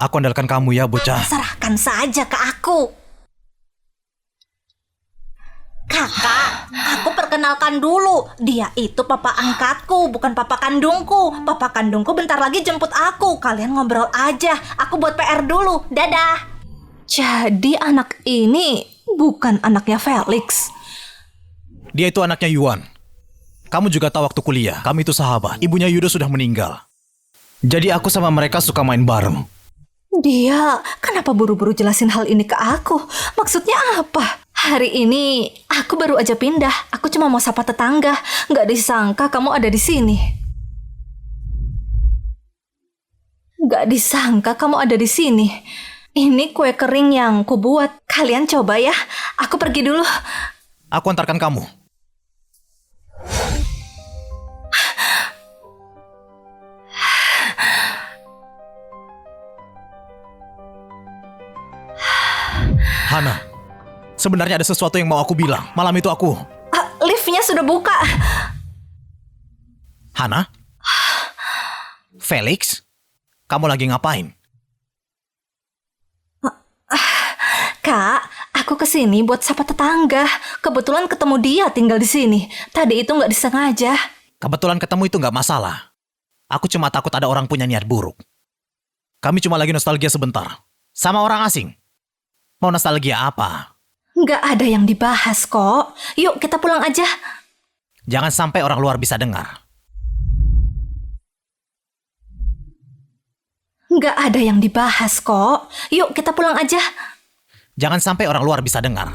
Aku andalkan kamu ya, bocah. Serahkan saja ke aku. Kakak, aku perkenalkan dulu. Dia itu papa angkatku, bukan papa kandungku. Papa kandungku bentar lagi jemput aku. Kalian ngobrol aja. Aku buat PR dulu. Dadah. Jadi anak ini bukan anaknya Felix. Dia itu anaknya Yuan. Kamu juga tahu waktu kuliah, kami itu sahabat. Ibunya Yudo sudah meninggal. Jadi aku sama mereka suka main bareng. Dia kenapa buru-buru jelasin hal ini ke aku? Maksudnya apa? Hari ini aku baru aja pindah. Aku cuma mau sapa tetangga. Nggak disangka kamu ada di sini. Nggak disangka kamu ada di sini. Ini kue kering yang kubuat. Kalian coba ya. Aku pergi dulu. Aku antarkan kamu. Hana, sebenarnya ada sesuatu yang mau aku bilang. Malam itu aku... Liftnya sudah buka. Hana? Felix? Kamu lagi ngapain? Kak, aku kesini buat sapa tetangga. Kebetulan ketemu dia tinggal di sini. Tadi itu nggak disengaja. Kebetulan ketemu itu nggak masalah. Aku cuma takut ada orang punya niat buruk. Kami cuma lagi nostalgia sebentar. Sama orang asing. Mau nostalgia apa? Nggak ada yang dibahas kok. Yuk kita pulang aja. Jangan sampai orang luar bisa dengar. Nggak ada yang dibahas kok. Yuk kita pulang aja. Jangan sampai orang luar bisa dengar.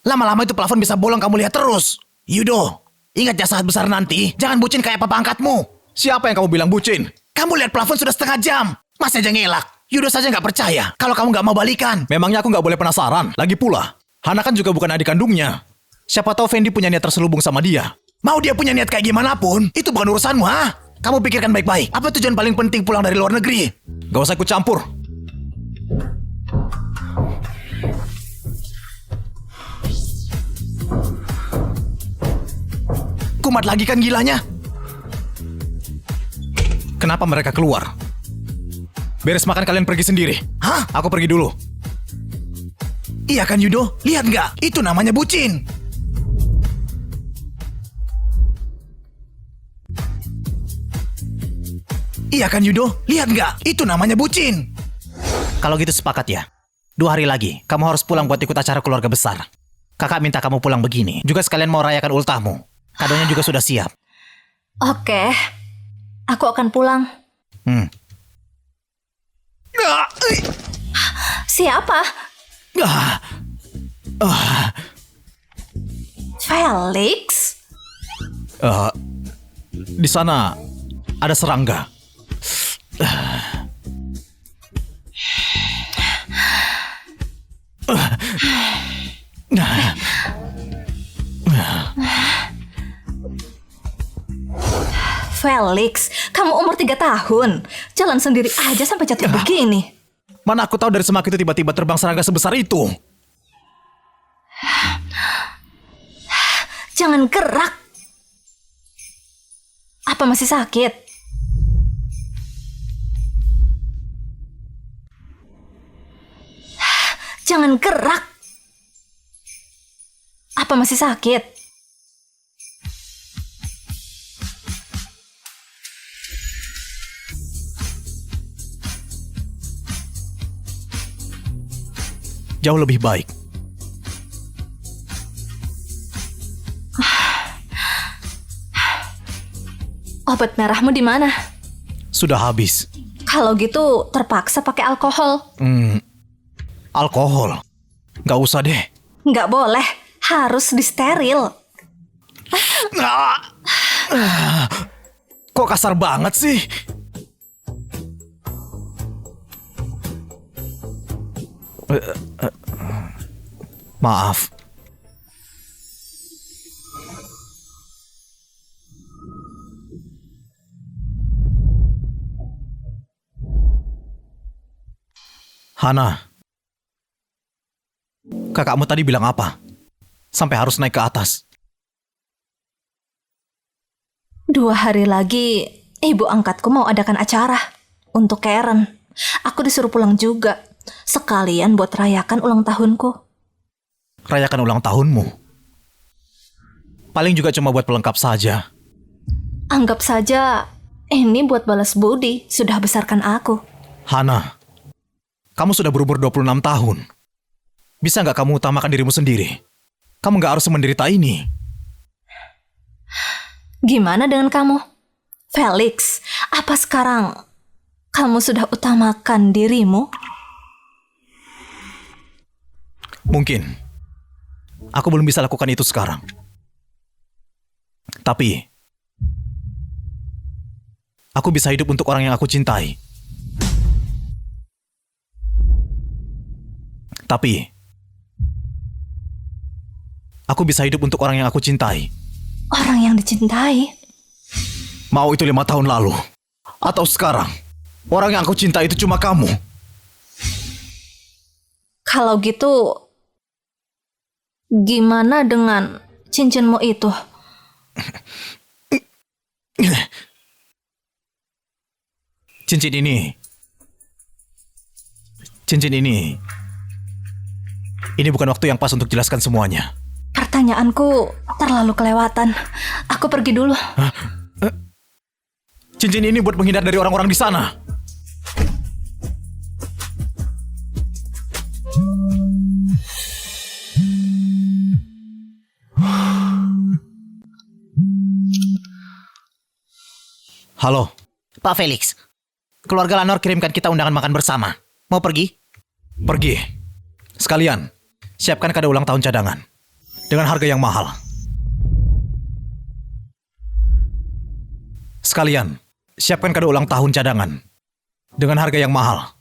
Lama-lama itu plafon bisa bolong, kamu lihat terus. Yudo, ingat ya saat besar nanti, jangan bucin kayak papa angkatmu. Siapa yang kamu bilang bucin? Kamu lihat plafon sudah setengah jam. Masih aja ngelak. Yudo saja nggak percaya kalau kamu nggak mau balikan. Memangnya aku nggak boleh penasaran? Lagi pula, Hana kan juga bukan adik kandungnya. Siapa tahu Fendi punya niat terselubung sama dia. Mau dia punya niat kayak gimana pun, itu bukan urusanmu, ha? Kamu pikirkan baik-baik. Apa tujuan paling penting pulang dari luar negeri? Gak usah ikut campur. Kumat lagi kan gilanya? Kenapa mereka keluar? Beres makan kalian pergi sendiri. Hah? Aku pergi dulu. Iya kan Yudo? Lihat nggak? Itu namanya bucin. Iya kan Yudo? Lihat nggak? Itu namanya bucin. Kalau gitu sepakat ya. 2 hari lagi, kamu harus pulang buat ikut acara keluarga besar. Kakak minta kamu pulang begini. Juga sekalian mau rayakan ultahmu. Kadonya juga sudah siap. Oke, aku akan pulang. Siapa? Felix? Di sana ada serangga. Felix, kamu umur 3 tahun. Jalan sendiri aja sampai jatuh begini. Mana aku tahu dari semak itu tiba-tiba terbang serangga sebesar itu. Jangan gerak. Apa masih sakit? Jangan gerak. Apa masih sakit? Jauh lebih baik. Obat merahmu di mana? Sudah habis. Kalau gitu terpaksa pakai alkohol. Alkohol? Nggak usah deh. Nggak boleh, harus disteril. Kok kasar banget sih? Maaf. Hana, kakakmu tadi bilang apa? Sampai harus naik ke atas. 2 hari lagi, ibu angkatku mau adakan acara untuk Karen. Aku disuruh pulang juga, sekalian buat rayakan ulang tahunku. Rayakan ulang tahunmu? Paling juga cuma buat pelengkap saja. Anggap saja ini buat balas budi sudah besarkan aku. Hana, kamu sudah berumur 26 tahun. Bisa nggak kamu utamakan dirimu sendiri? Kamu nggak harus menderita ini. Gimana dengan kamu? Felix, apa sekarang kamu sudah utamakan dirimu? Mungkin. Aku belum bisa lakukan itu sekarang. Tapi, aku bisa hidup untuk orang yang aku cintai. Tapi, aku bisa hidup untuk orang yang aku cintai. Orang yang dicintai? Mau itu 5 tahun lalu, atau sekarang, orang yang aku cintai itu cuma kamu. Kalau gitu, gimana dengan cincinmu itu? Cincin ini bukan waktu yang pas untuk jelaskan semuanya. Pertanyaanku terlalu kelewatan. Aku pergi dulu. Cincin ini buat menghindar dari orang-orang di sana. Halo. Pak Felix, keluarga Lanor kirimkan kita undangan makan bersama. Mau pergi? Pergi. Sekalian, siapkan kado ulang tahun cadangan. Dengan harga yang mahal. Sekalian, siapkan kado ulang tahun cadangan. Dengan harga yang mahal.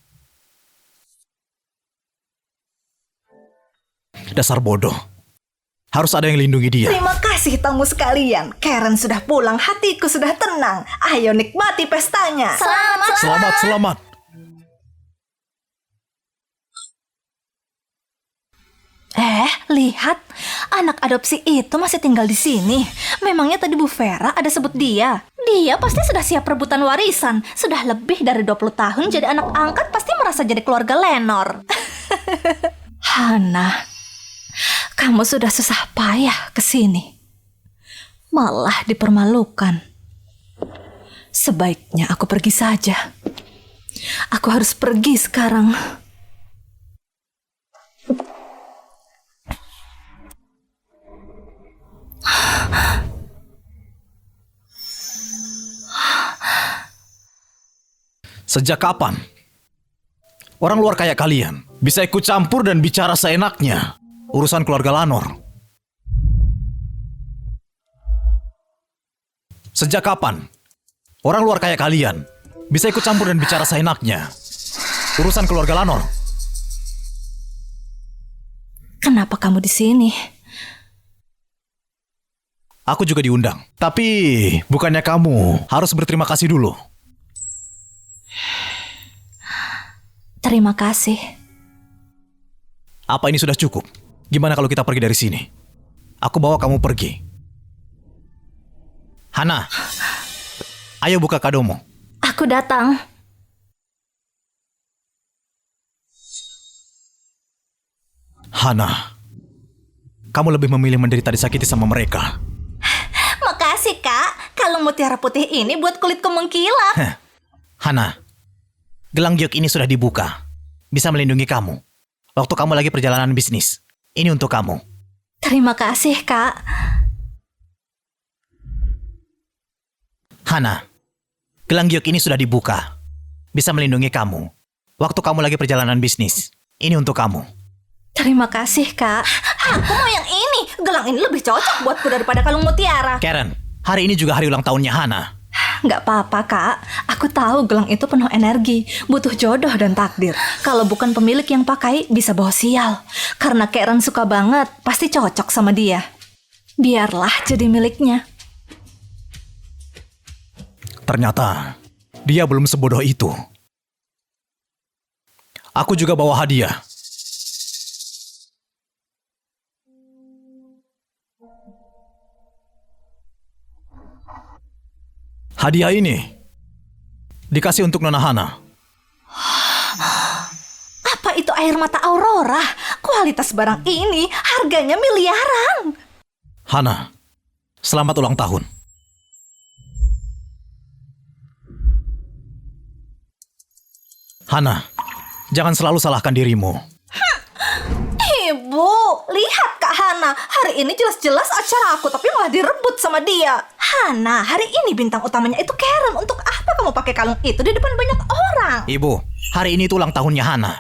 Dasar bodoh. Harus ada yang lindungi dia. Terima kasih tamu sekalian. Karen sudah pulang, hatiku sudah tenang. Ayo nikmati pestanya. Selamat. Lihat. Anak adopsi itu masih tinggal di sini. Memangnya tadi Bu Vera ada sebut dia. Dia pasti sudah siap rebutan warisan. Sudah lebih dari 20 tahun jadi anak angkat, pasti merasa jadi keluarga Lenor. Hana, kamu sudah susah payah kesini. Malah dipermalukan. Sebaiknya aku pergi saja. Aku harus pergi sekarang. Sejak kapan orang luar kayak kalian bisa ikut campur dan bicara seenaknya urusan keluarga Lanor? Sejak kapan orang luar kayak kalian bisa ikut campur dan bicara seenaknya urusan keluarga Lanor? Kenapa kamu di sini? Aku juga diundang. Tapi bukannya kamu harus berterima kasih dulu? Terima kasih. Apa ini sudah cukup? Gimana kalau kita pergi dari sini? Aku bawa kamu pergi. Hana, ayo buka kadomu. Aku datang. Hana, kamu lebih memilih menderita disakiti sama mereka. Makasih, Kak. Kalung mutiara putih ini buat kulitku mengkilap. Hana, gelang giok ini sudah dibuka. Bisa melindungi kamu waktu kamu lagi perjalanan bisnis. Ini untuk kamu. Terima kasih, Kak. Hana, gelang giok ini sudah dibuka. Bisa melindungi kamu waktu kamu lagi perjalanan bisnis. Ini untuk kamu. Terima kasih, Kak. Aku mau yang ini. Gelang ini lebih cocok buatku daripada kalung mutiara. Karen, hari ini juga hari ulang tahunnya Hana. Nggak apa-apa, Kak. Aku tahu gelang itu penuh energi, butuh jodoh dan takdir. Kalau bukan pemilik yang pakai, bisa bawa sial. Karena Karen suka banget, pasti cocok sama dia. Biarlah jadi miliknya. Ternyata dia belum sebodoh itu. Aku juga bawa hadiah. Hadiah ini dikasih untuk Nona Hana. Apa itu air mata Aurora? Kualitas barang ini harganya miliaran. Hana, selamat ulang tahun. Hana, jangan selalu salahkan dirimu. Ibu, lihat Kak Hana. Hari ini jelas-jelas acara aku, tapi malah direbut sama dia. Hana, hari ini bintang utamanya itu Karen. Untuk apa kamu pakai kalung itu di depan banyak orang? Ibu, hari ini itu ulang tahunnya Hana.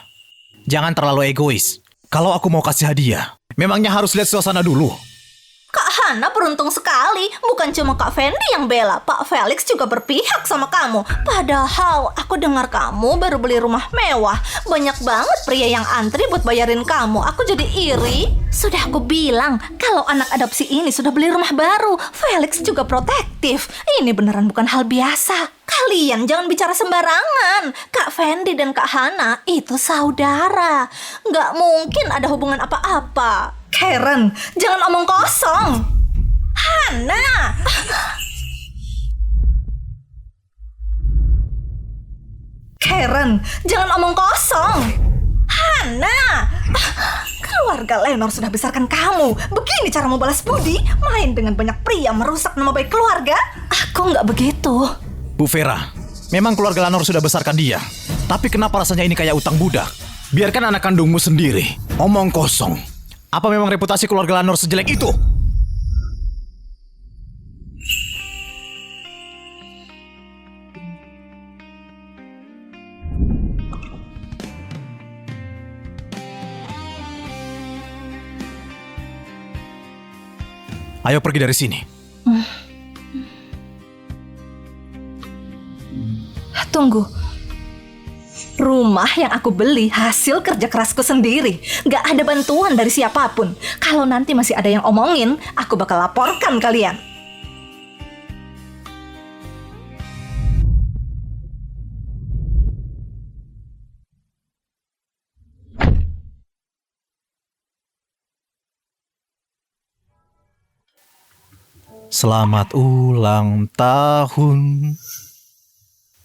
Jangan terlalu egois. Kalau aku mau kasih hadiah, memangnya harus lihat suasana dulu. Kak Hana beruntung sekali. Bukan cuma Kak Fendi yang bela, Pak Felix juga berpihak sama kamu. Padahal aku dengar kamu baru beli rumah mewah. Banyak banget pria yang antri buat bayarin kamu. Aku jadi iri. Sudah aku bilang, kalau anak adopsi ini sudah beli rumah baru. Felix juga protektif. Ini beneran bukan hal biasa. Kalian jangan bicara sembarangan. Kak Fendi dan Kak Hana itu saudara. Nggak mungkin ada hubungan apa-apa. Karen, jangan omong kosong. Hana. Karen, jangan omong kosong. Hana. Keluarga Lenor sudah besarkan kamu. Begini cara mau balas budi? Main dengan banyak pria merusak nama baik keluarga? Aku nggak begitu. Bu Vera, memang keluarga Lanor sudah besarkan dia. Tapi kenapa rasanya ini kayak utang budak? Biarkan anak kandungmu sendiri. Omong kosong. Apa memang reputasi keluarga Lanor sejelek itu? Ayo pergi dari sini. Tunggu. Rumah yang aku beli hasil kerja kerasku sendiri. Gak ada bantuan dari siapapun. Kalau nanti masih ada yang omongin, aku bakal laporkan kalian. Selamat ulang tahun.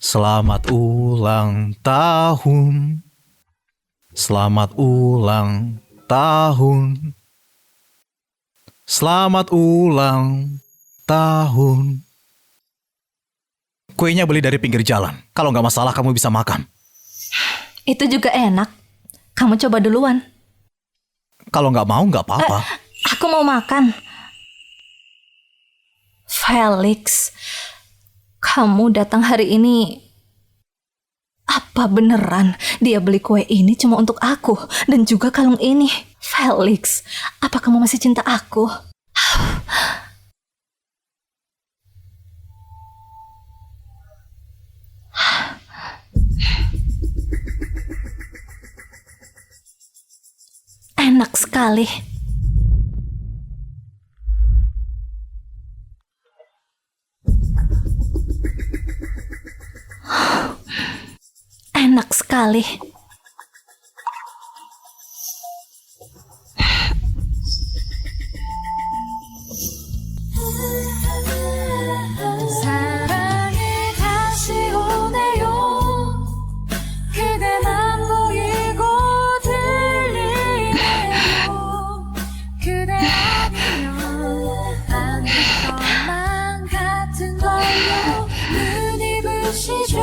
Selamat ulang tahun. Selamat ulang tahun. Selamat ulang tahun. Kuenya beli dari pinggir jalan. Kalau nggak masalah kamu bisa makan. Itu juga enak. Kamu coba duluan. Kalau nggak mau nggak apa-apa. Aku mau makan. Felix, kamu datang hari ini. Apa beneran dia beli kue ini cuma untuk aku dan juga kalung ini? Felix, apa kamu masih cinta aku? Enak sekali. Enak sekali. 사랑이 다시 오네요. 그대만 보이고 들리네요. 그대 아니면 안 될 것만 같은 걸요. 눈이 부시죠.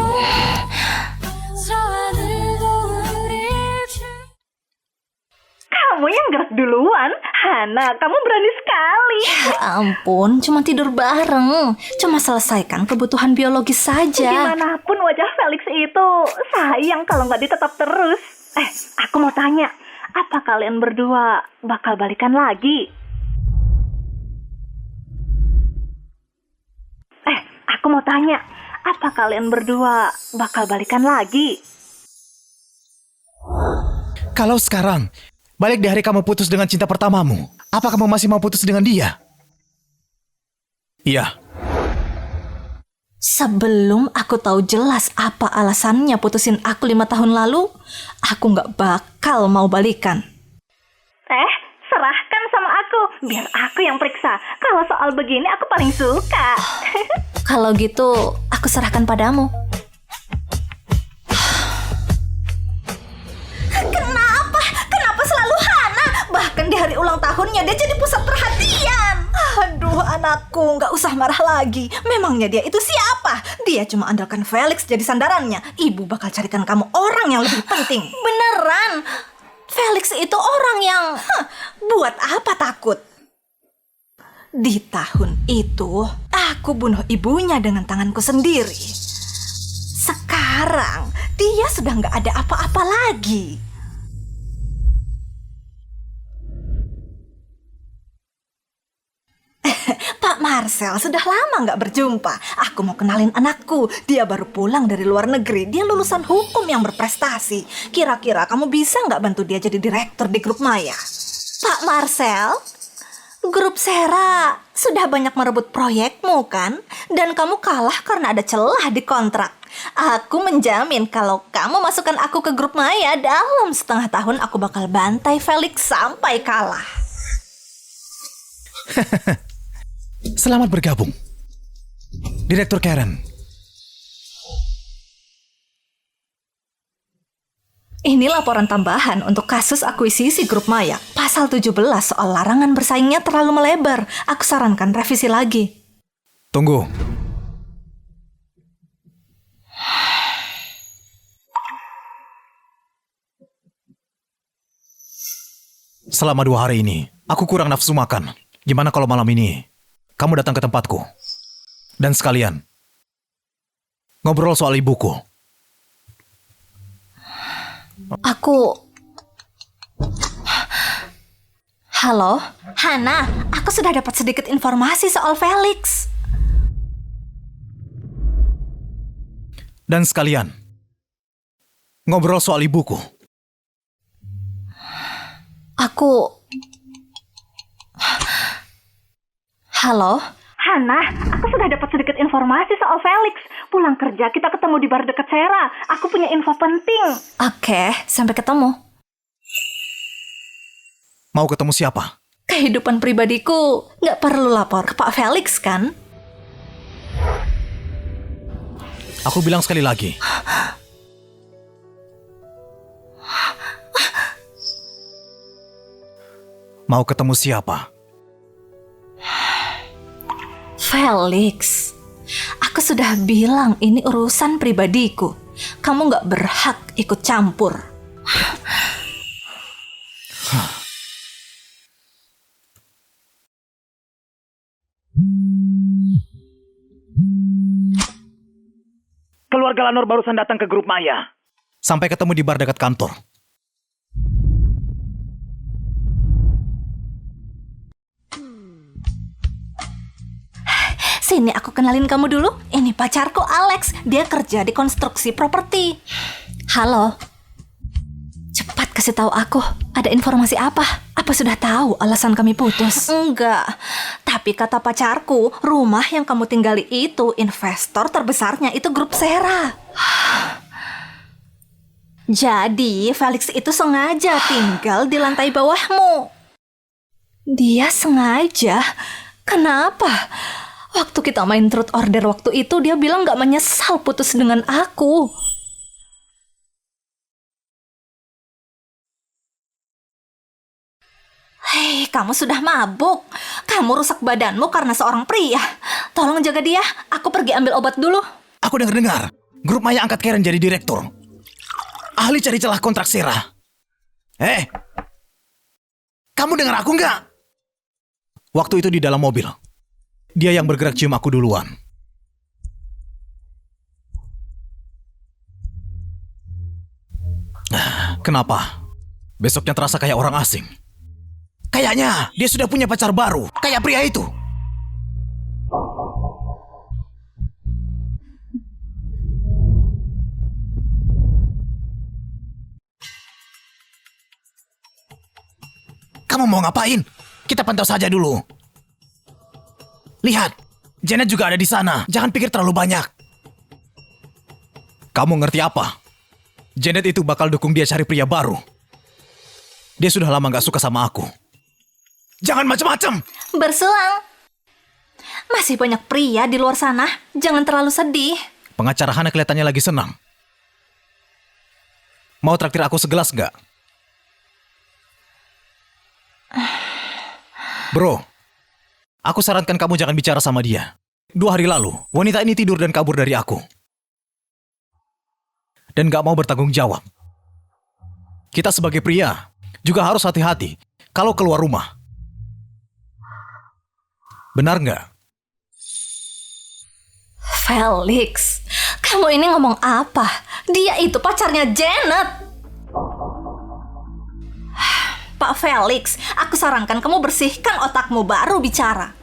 저 하늘도 우릴 Kamu yang gerak duluan. Hana, kamu berani sekali. Ya ampun, cuma tidur bareng. Cuma selesaikan kebutuhan biologis saja. Dimanapun wajah Felix itu, sayang kalau nggak ditetap terus. Aku mau tanya, apa kalian berdua bakal balikan lagi? Aku mau tanya, apa kalian berdua bakal balikan lagi? Kalau sekarang, balik di hari kamu putus dengan cinta pertamamu, apa kamu masih mau putus dengan dia? Iya. Sebelum aku tahu jelas apa alasannya putusin aku 5 tahun lalu, aku nggak bakal mau balikan. Serahkan sama aku, biar aku yang periksa. Kalau soal begini aku paling suka. Kalau gitu, aku serahkan padamu. Kenapa selalu Hana? Bahkan di hari ulang tahunnya dia jadi pusat perhatian. Aduh anakku, nggak usah marah lagi. Memangnya dia itu siapa? Dia cuma andalkan Felix jadi sandarannya. Ibu bakal carikan kamu orang yang lebih penting. Beneran? Felix itu orang yang... buat apa takut? Di tahun itu, aku bunuh ibunya dengan tanganku sendiri. Sekarang, dia sudah nggak ada apa-apa lagi. Pak Marcel, sudah lama nggak berjumpa. Aku mau kenalin anakku. Dia baru pulang dari luar negeri. Dia lulusan hukum yang berprestasi. Kira-kira kamu bisa nggak bantu dia jadi direktur di grup Maya? Pak Marcel, grup Sera sudah banyak merebut proyekmu kan? Dan kamu kalah karena ada celah di kontrak. Aku menjamin kalau kamu masukkan aku ke grup Maya, dalam setengah tahun aku bakal bantai Felix sampai kalah. Selamat bergabung, Direktur Karen. Ini laporan tambahan untuk kasus akuisisi grup Maya. Pasal 17 soal larangan bersaingnya terlalu melebar. Aku sarankan revisi lagi. Tunggu. Selama 2 hari ini, aku kurang nafsu makan. Gimana kalau malam ini kamu datang ke tempatku? Dan sekalian ngobrol soal ibuku. Halo, Hana, aku sudah dapat sedikit informasi soal Felix. Dan sekalian ngobrol soal ibuku. Halo? Hana, aku sudah dapat sedikit informasi soal Felix. Pulang kerja kita ketemu di bar dekat Sera. Aku punya info penting. Oke, sampai ketemu. Mau ketemu siapa? Kehidupan pribadiku nggak perlu lapor ke Pak Felix kan? Aku bilang sekali lagi. Mau ketemu siapa? Felix, aku sudah bilang ini urusan pribadiku. Kamu nggak berhak ikut campur. Keluarga Lanor barusan datang ke grup Maya. Sampai ketemu di bar dekat kantor. Sini aku kenalin kamu dulu. Ini pacarku Alex. Dia kerja di konstruksi properti. Halo. Cepat kasih tahu aku. Ada informasi apa? Apa sudah tahu alasan kami putus? Enggak. Tapi kata pacarku, rumah yang kamu tinggali itu investor terbesarnya itu grup Sera. Jadi Felix itu sengaja tinggal di lantai bawahmu. Dia sengaja? Kenapa? Waktu kita main truth order waktu itu, dia bilang gak menyesal putus dengan aku. Hei, kamu sudah mabuk. Kamu rusak badanmu karena seorang pria. Tolong jaga dia, aku pergi ambil obat dulu. Aku dengar-dengar, grup Maya angkat Karen jadi direktur. Ahli cari celah kontrak Sera. Kamu dengar aku nggak? Waktu itu di dalam mobil, dia yang bergerak cium aku duluan. Kenapa? Besoknya terasa kayak orang asing. Kayaknya dia sudah punya pacar baru, kayak pria itu. Kamu mau ngapain? Kita pantau saja dulu. Lihat, Janet juga ada di sana. Jangan pikir terlalu banyak. Kamu ngerti apa? Janet itu bakal dukung dia cari pria baru. Dia sudah lama gak suka sama aku. Jangan macam-macam. Berselang. Masih banyak pria di luar sana. Jangan terlalu sedih. Pengacara Hana kelihatannya lagi senang. Mau traktir aku segelas gak? Bro, aku sarankan kamu jangan bicara sama dia. 2 hari lalu, wanita ini tidur dan kabur dari aku. Dan gak mau bertanggung jawab. Kita sebagai pria juga harus hati-hati kalau keluar rumah. Benar nggak? Felix, kamu ini ngomong apa? Dia itu pacarnya Janet. Pak Felix, aku sarankan kamu bersihkan otakmu baru bicara.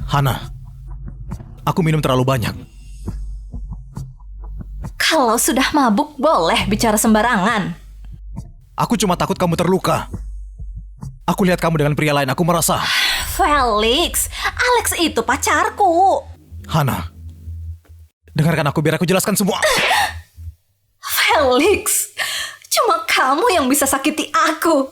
Hana, aku minum terlalu banyak. Kalau sudah mabuk, boleh bicara sembarangan. Aku cuma takut kamu terluka. Aku lihat kamu dengan pria lain, aku merasa... Felix, Alex itu pacarku. Hana, dengarkan aku biar aku jelaskan semua. Felix, cuma kamu yang bisa sakiti aku.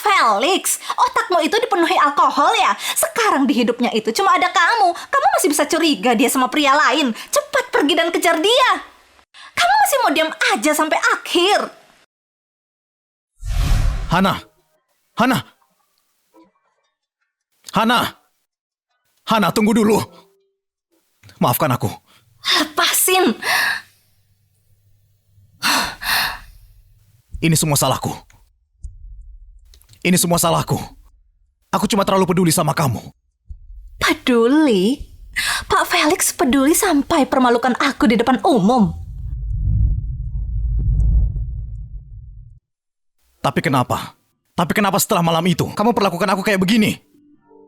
Felix, otakmu itu dipenuhi alkohol ya? Sekarang di hidupnya itu cuma ada kamu. Kamu masih bisa curiga dia sama pria lain. Cepat pergi dan kejar dia. Kamu masih mau diam aja sampai akhir. Hana, Hana, Hana, Hana, tunggu dulu. Maafkan aku. Lepasin. Ini semua salahku. Ini semua salahku. Aku cuma terlalu peduli sama kamu. Peduli? Pak Felix peduli sampai permalukan aku di depan umum. Tapi kenapa? Tapi kenapa setelah malam itu kamu perlakukan aku kayak begini?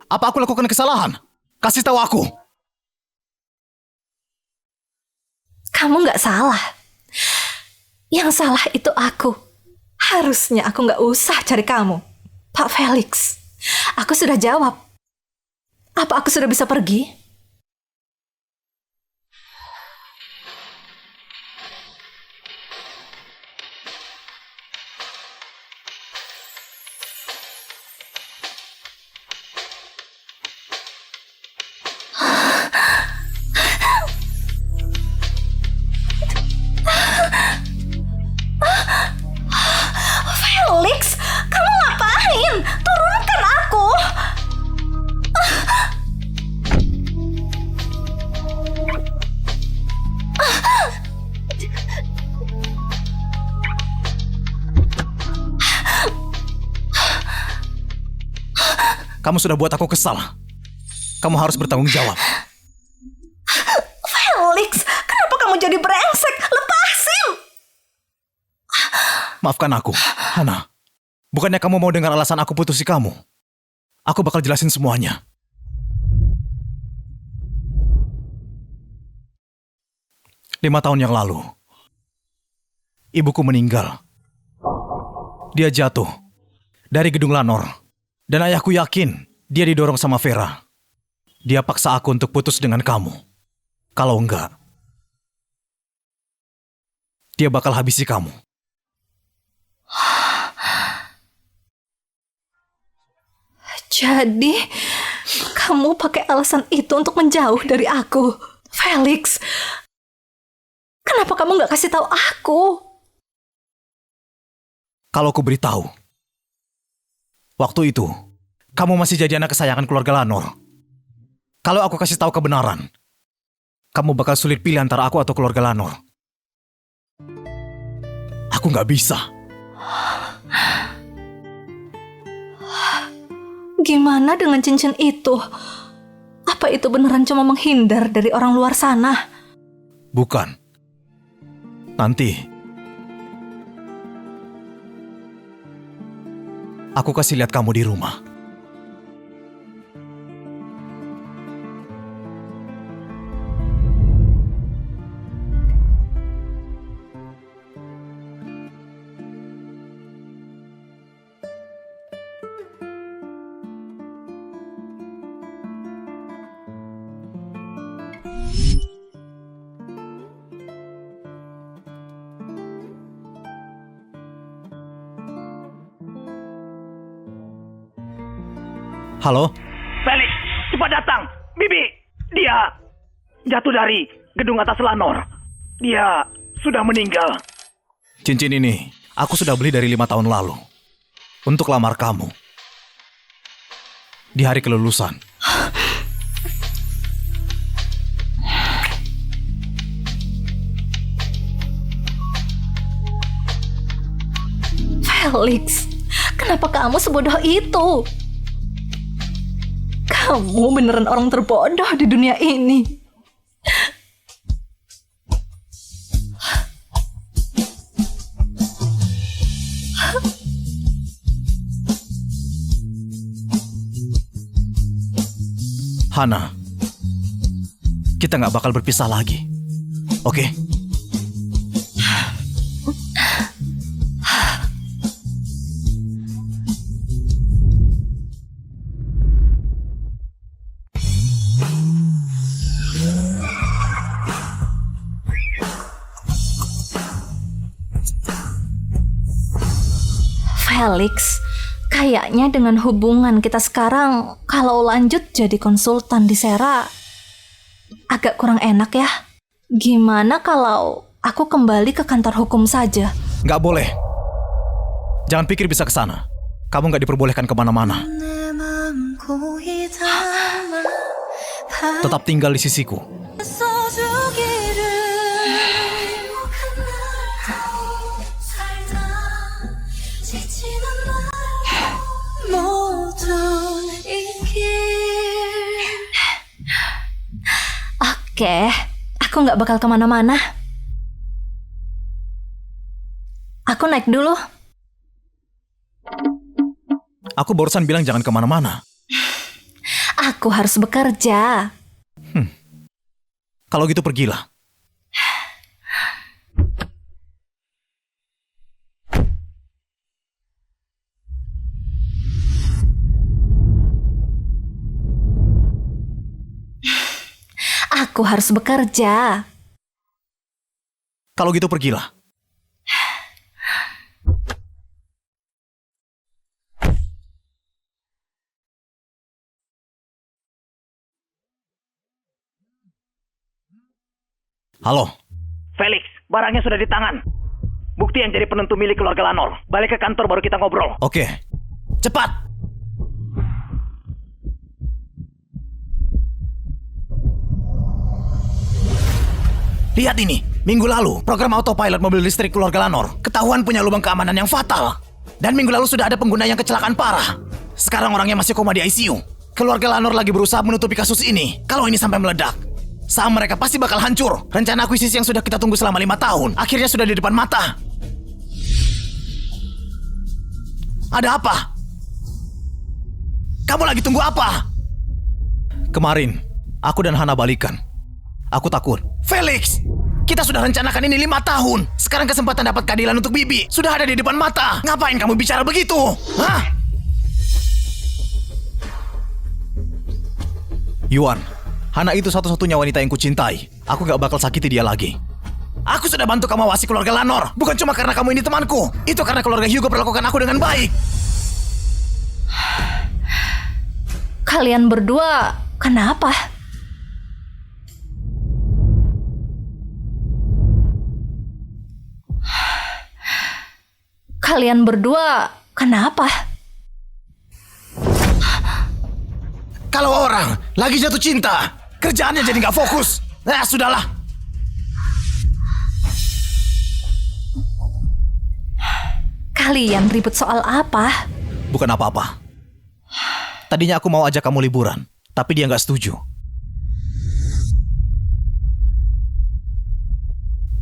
Apa aku lakukan kesalahan? Kasih tahu aku. Kamu nggak salah. Yang salah itu aku. Harusnya aku nggak usah cari kamu. Pak Felix, aku sudah jawab. Apa aku sudah bisa pergi? Felix, kamu ngapain? Turunkan aku. Kamu sudah buat aku kesal. Kamu harus bertanggung jawab. Felix, kenapa kamu jadi brengsek? Lepasin! Maafkan aku, Hana. Bukannya kamu mau dengar alasan aku putusi kamu? Aku bakal jelasin semuanya. Lima tahun yang lalu, ibuku meninggal. Dia jatuh dari gedung Lanor. Dan ayahku yakin dia didorong sama Vera. Dia paksa aku untuk putus dengan kamu. Kalau enggak, dia bakal habisi kamu. Jadi, kamu pakai alasan itu untuk menjauh dari aku. Felix, kenapa kamu nggak kasih tahu aku? Kalau aku beritahu, waktu itu, kamu masih jadi anak kesayangan keluarga Lanor. Kalau aku kasih tahu kebenaran, kamu bakal sulit pilih antara aku atau keluarga Lanor. Aku nggak bisa. Gimana dengan cincin itu? Apa itu beneran cuma menghindar dari orang luar sana? Bukan. Nanti, aku kasih lihat kamu di rumah. Halo? Felix, cepat datang. Bibi, dia jatuh dari gedung atas Lanor. Dia sudah meninggal. Cincin ini, aku sudah beli dari 5 tahun lalu. Untuk lamar kamu. Di hari kelulusan. Felix, kenapa kamu sebodoh itu? Kamu beneran orang terbodoh di dunia ini. Hana, kita nggak bakal berpisah lagi. Oke? Felix, kayaknya dengan hubungan kita sekarang, kalau lanjut jadi konsultan di Sera, agak kurang enak ya. Gimana kalau aku kembali ke kantor hukum saja? Nggak boleh. Jangan pikir bisa ke sana. Kamu nggak diperbolehkan kemana-mana. Tetap tinggal di sisiku. Oke, aku nggak bakal kemana-mana. Aku naik dulu. Aku barusan bilang jangan kemana-mana. Aku harus bekerja. Kalau gitu pergilah. Aku harus bekerja. Kalau gitu pergilah. Halo? Felix, barangnya sudah di tangan. Bukti yang jadi penentu milik keluarga Lanor. Balik ke kantor baru kita ngobrol. Oke. Cepat! Lihat ini, minggu lalu program autopilot mobil listrik keluarga Lanor ketahuan punya lubang keamanan yang fatal. Dan minggu lalu sudah ada pengguna yang kecelakaan parah. Sekarang orangnya masih koma di ICU. Keluarga Lanor lagi berusaha menutupi kasus ini. Kalau ini sampai meledak, saham mereka pasti bakal hancur. Rencana akuisisi yang sudah kita tunggu selama 5 tahun akhirnya sudah di depan mata. Ada apa? Kamu lagi tunggu apa? Kemarin, aku dan Hana balikan. Aku takut. Felix! Kita sudah rencanakan ini 5 tahun. Sekarang kesempatan dapat keadilan untuk Bibi sudah ada di depan mata. Ngapain kamu bicara begitu? Hah? Yuan, Hana itu satu-satunya wanita yang kucintai. Aku gak bakal sakiti dia lagi. Aku sudah bantu kamu awasi keluarga Lanor. Bukan cuma karena kamu ini temanku. Itu karena keluarga Hugo perlakukan aku dengan baik. Kalian berdua kenapa? Kalian berdua kenapa? Kalau orang lagi jatuh cinta, kerjaannya jadi gak fokus. Sudahlah. Kalian ribut soal apa? Bukan apa-apa. Tadinya aku mau ajak kamu liburan, tapi dia gak setuju.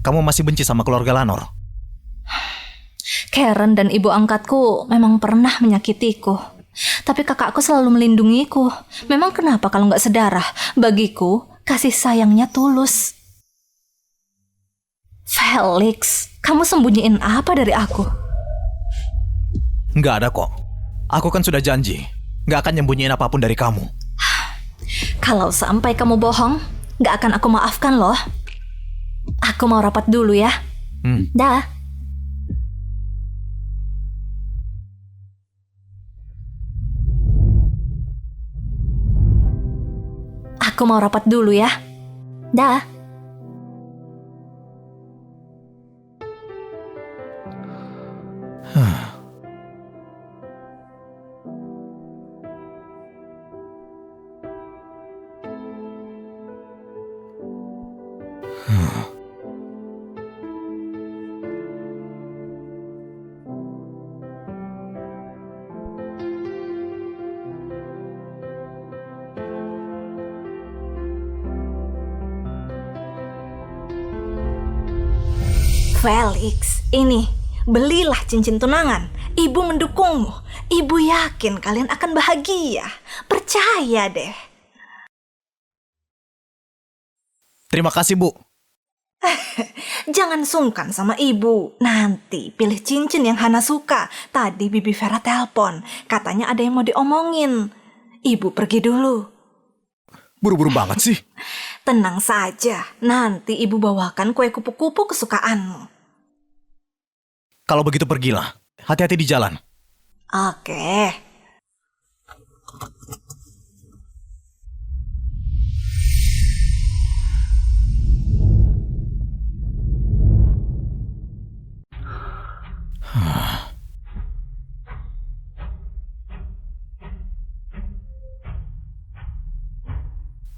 Kamu masih benci sama keluarga Lanor? Karen dan ibu angkatku memang pernah menyakitiku. Tapi kakakku selalu melindungiku. Memang kenapa kalau nggak sedarah? Bagiku, kasih sayangnya tulus. Felix, kamu sembunyiin apa dari aku? Nggak ada kok. Aku kan sudah janji, nggak akan nyembunyiin apapun dari kamu. Kalau sampai kamu bohong, nggak akan aku maafkan loh. Aku mau rapat dulu ya. Dah. Aku mau rapat dulu ya. Dah. Felix, ini, belilah cincin tunangan. Ibu mendukungmu. Ibu yakin kalian akan bahagia. Percaya deh. Terima kasih, Bu. Jangan sungkan sama ibu. Nanti pilih cincin yang Hana suka. Tadi Bibi Vera telepon. Katanya ada yang mau diomongin. Ibu pergi dulu. Buru-buru banget sih. Tenang saja. Nanti ibu bawakan kue kupu-kupu kesukaanmu. Kalau begitu pergilah. Hati-hati di jalan. Oke.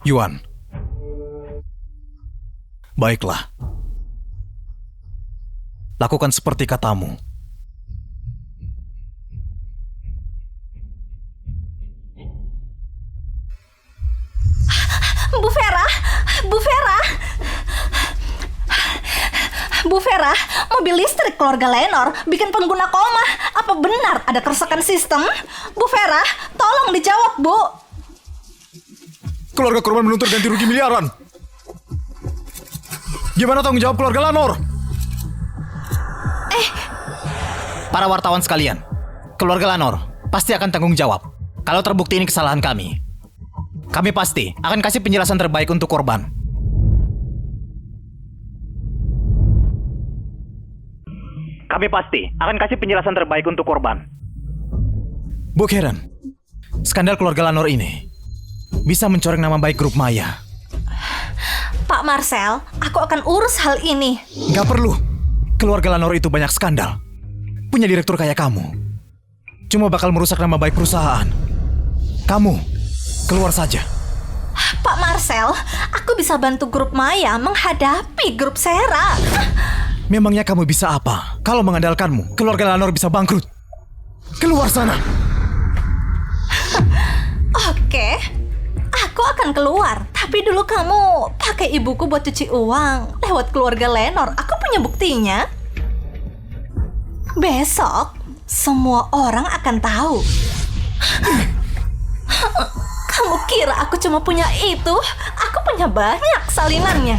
Yuan. Baiklah. Lakukan seperti katamu. Bu Vera, Bu Vera. Bu Vera, mobil listrik keluarga Lenor bikin pengguna koma. Apa benar ada kerusakan sistem? Bu Vera, tolong dijawab, Bu. Keluarga korban menuntut ganti rugi miliaran. Gimana tanggung jawab keluarga Lanor? Para wartawan sekalian, keluarga Lanor pasti akan tanggung jawab. Kalau terbukti ini kesalahan kami pasti akan kasih penjelasan terbaik untuk korban. Kami pasti akan kasih penjelasan terbaik untuk korban. Bu Karen, skandal keluarga Lanor ini bisa mencoreng nama baik grup Maya. Pak Marcel, aku akan urus hal ini. Gak perlu. Keluarga Lanor itu banyak skandal. Punya direktur kayak kamu. Cuma bakal merusak nama baik perusahaan. Kamu, keluar saja. Pak Marcel, aku bisa bantu grup Maya menghadapi grup Sera. Memangnya kamu bisa apa? Kalau mengandalkanmu, keluarga Lanor bisa bangkrut. Keluar sana. Oke, aku akan keluar. Tapi dulu kamu pakai ibuku buat cuci uang lewat keluarga Lenor. Aku punya buktinya. Besok, semua orang akan tahu. Kamu kira aku cuma punya itu? Aku punya banyak salinannya.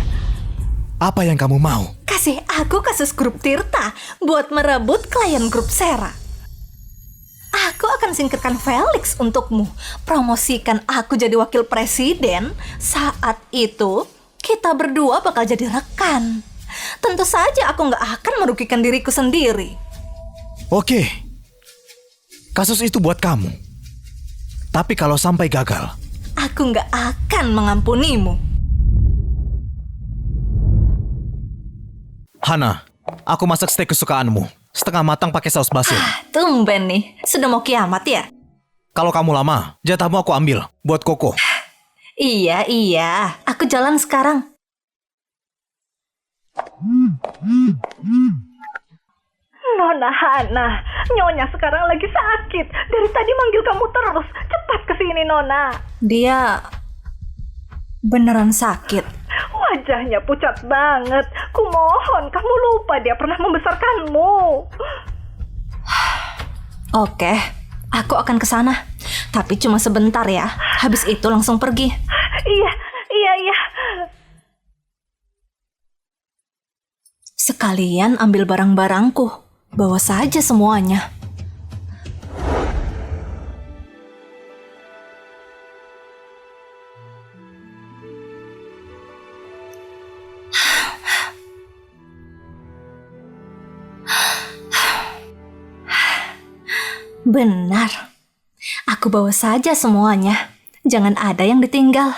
Apa yang kamu mau? Kasih aku kasus grup Tirta buat merebut klien grup Sera. Aku akan singkirkan Felix untukmu. Promosikan aku jadi wakil presiden. Saat itu, kita berdua bakal jadi rekan. Tentu saja aku nggak akan merugikan diriku sendiri. Oke, kasus itu buat kamu. Tapi kalau sampai gagal, Aku nggak akan mengampunimu. Hana, aku masak steak kesukaanmu. Setengah matang pakai saus basil. Tumben nih, sudah mau kiamat ya? Kalau kamu lama, jatahmu aku ambil buat Koko. Iya, aku jalan sekarang. Nona Hana, Nyonya sekarang lagi sakit. Dari tadi manggil kamu terus. Cepat kesini, Nona. Dia beneran sakit. Wajahnya pucat banget. Kumohon, kamu lupa dia pernah membesarkanmu. Oke, aku akan ke sana. Tapi cuma sebentar ya. Habis itu langsung pergi. Iya. Sekalian ambil barang-barangku. Bawa saja semuanya. Benar. Aku bawa saja semuanya. Jangan ada yang ditinggal.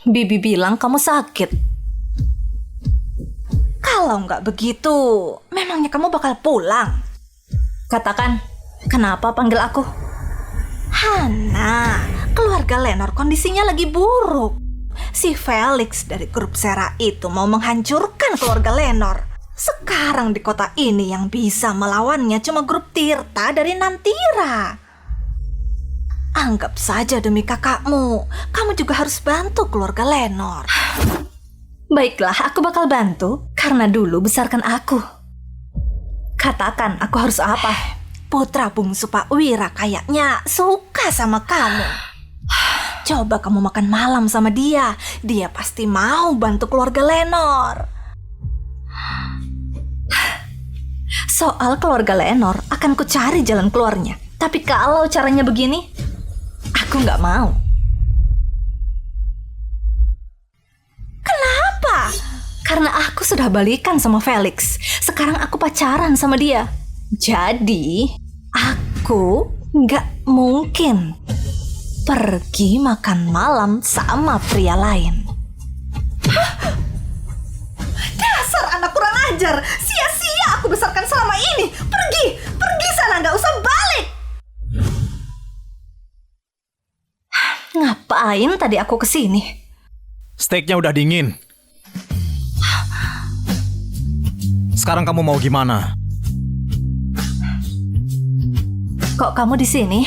Bibi bilang kamu sakit. Kalau nggak begitu, memangnya kamu bakal pulang? Katakan, kenapa panggil aku? Hana, keluarga Lenor kondisinya lagi buruk. Si Felix dari grup Sera itu mau menghancurkan keluarga Lenor. Sekarang di kota ini yang bisa melawannya cuma grup Tirta dari Nantira. Anggap saja demi kakakmu, kamu juga harus bantu keluarga Lenor. Baiklah, aku bakal bantu karena dulu besarkan aku. Katakan aku harus apa? Putra bungsu Pak Wira kayaknya suka sama kamu. Coba kamu makan malam sama dia, dia pasti mau bantu keluarga Lenor. Soal keluarga Lenor akan ku cari jalan keluarnya. Tapi kalau caranya begini, aku nggak mau. Kenapa? Karena aku sudah balikan sama Felix. Sekarang aku pacaran sama dia. Jadi, aku nggak mungkin pergi makan malam sama pria lain. Hah? Dasar anak kurang ajar. Sia-sia aku besarkan selama ini. Pergi sana, nggak usah balik. Ngapain tadi aku kesini? Steaknya udah dingin. Sekarang kamu mau gimana? Kok kamu di sini?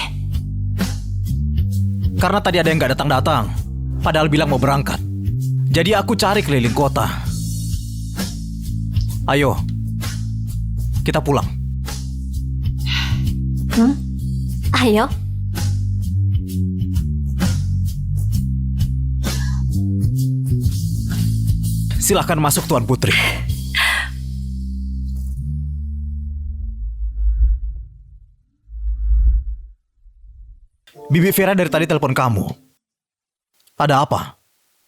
Karena tadi ada yang nggak datang-datang. Padahal bilang mau berangkat. Jadi aku cari keliling kota. Ayo, kita pulang. Ayo. Silahkan masuk Tuan Putri. Bibi Vera dari tadi telepon kamu. Ada apa?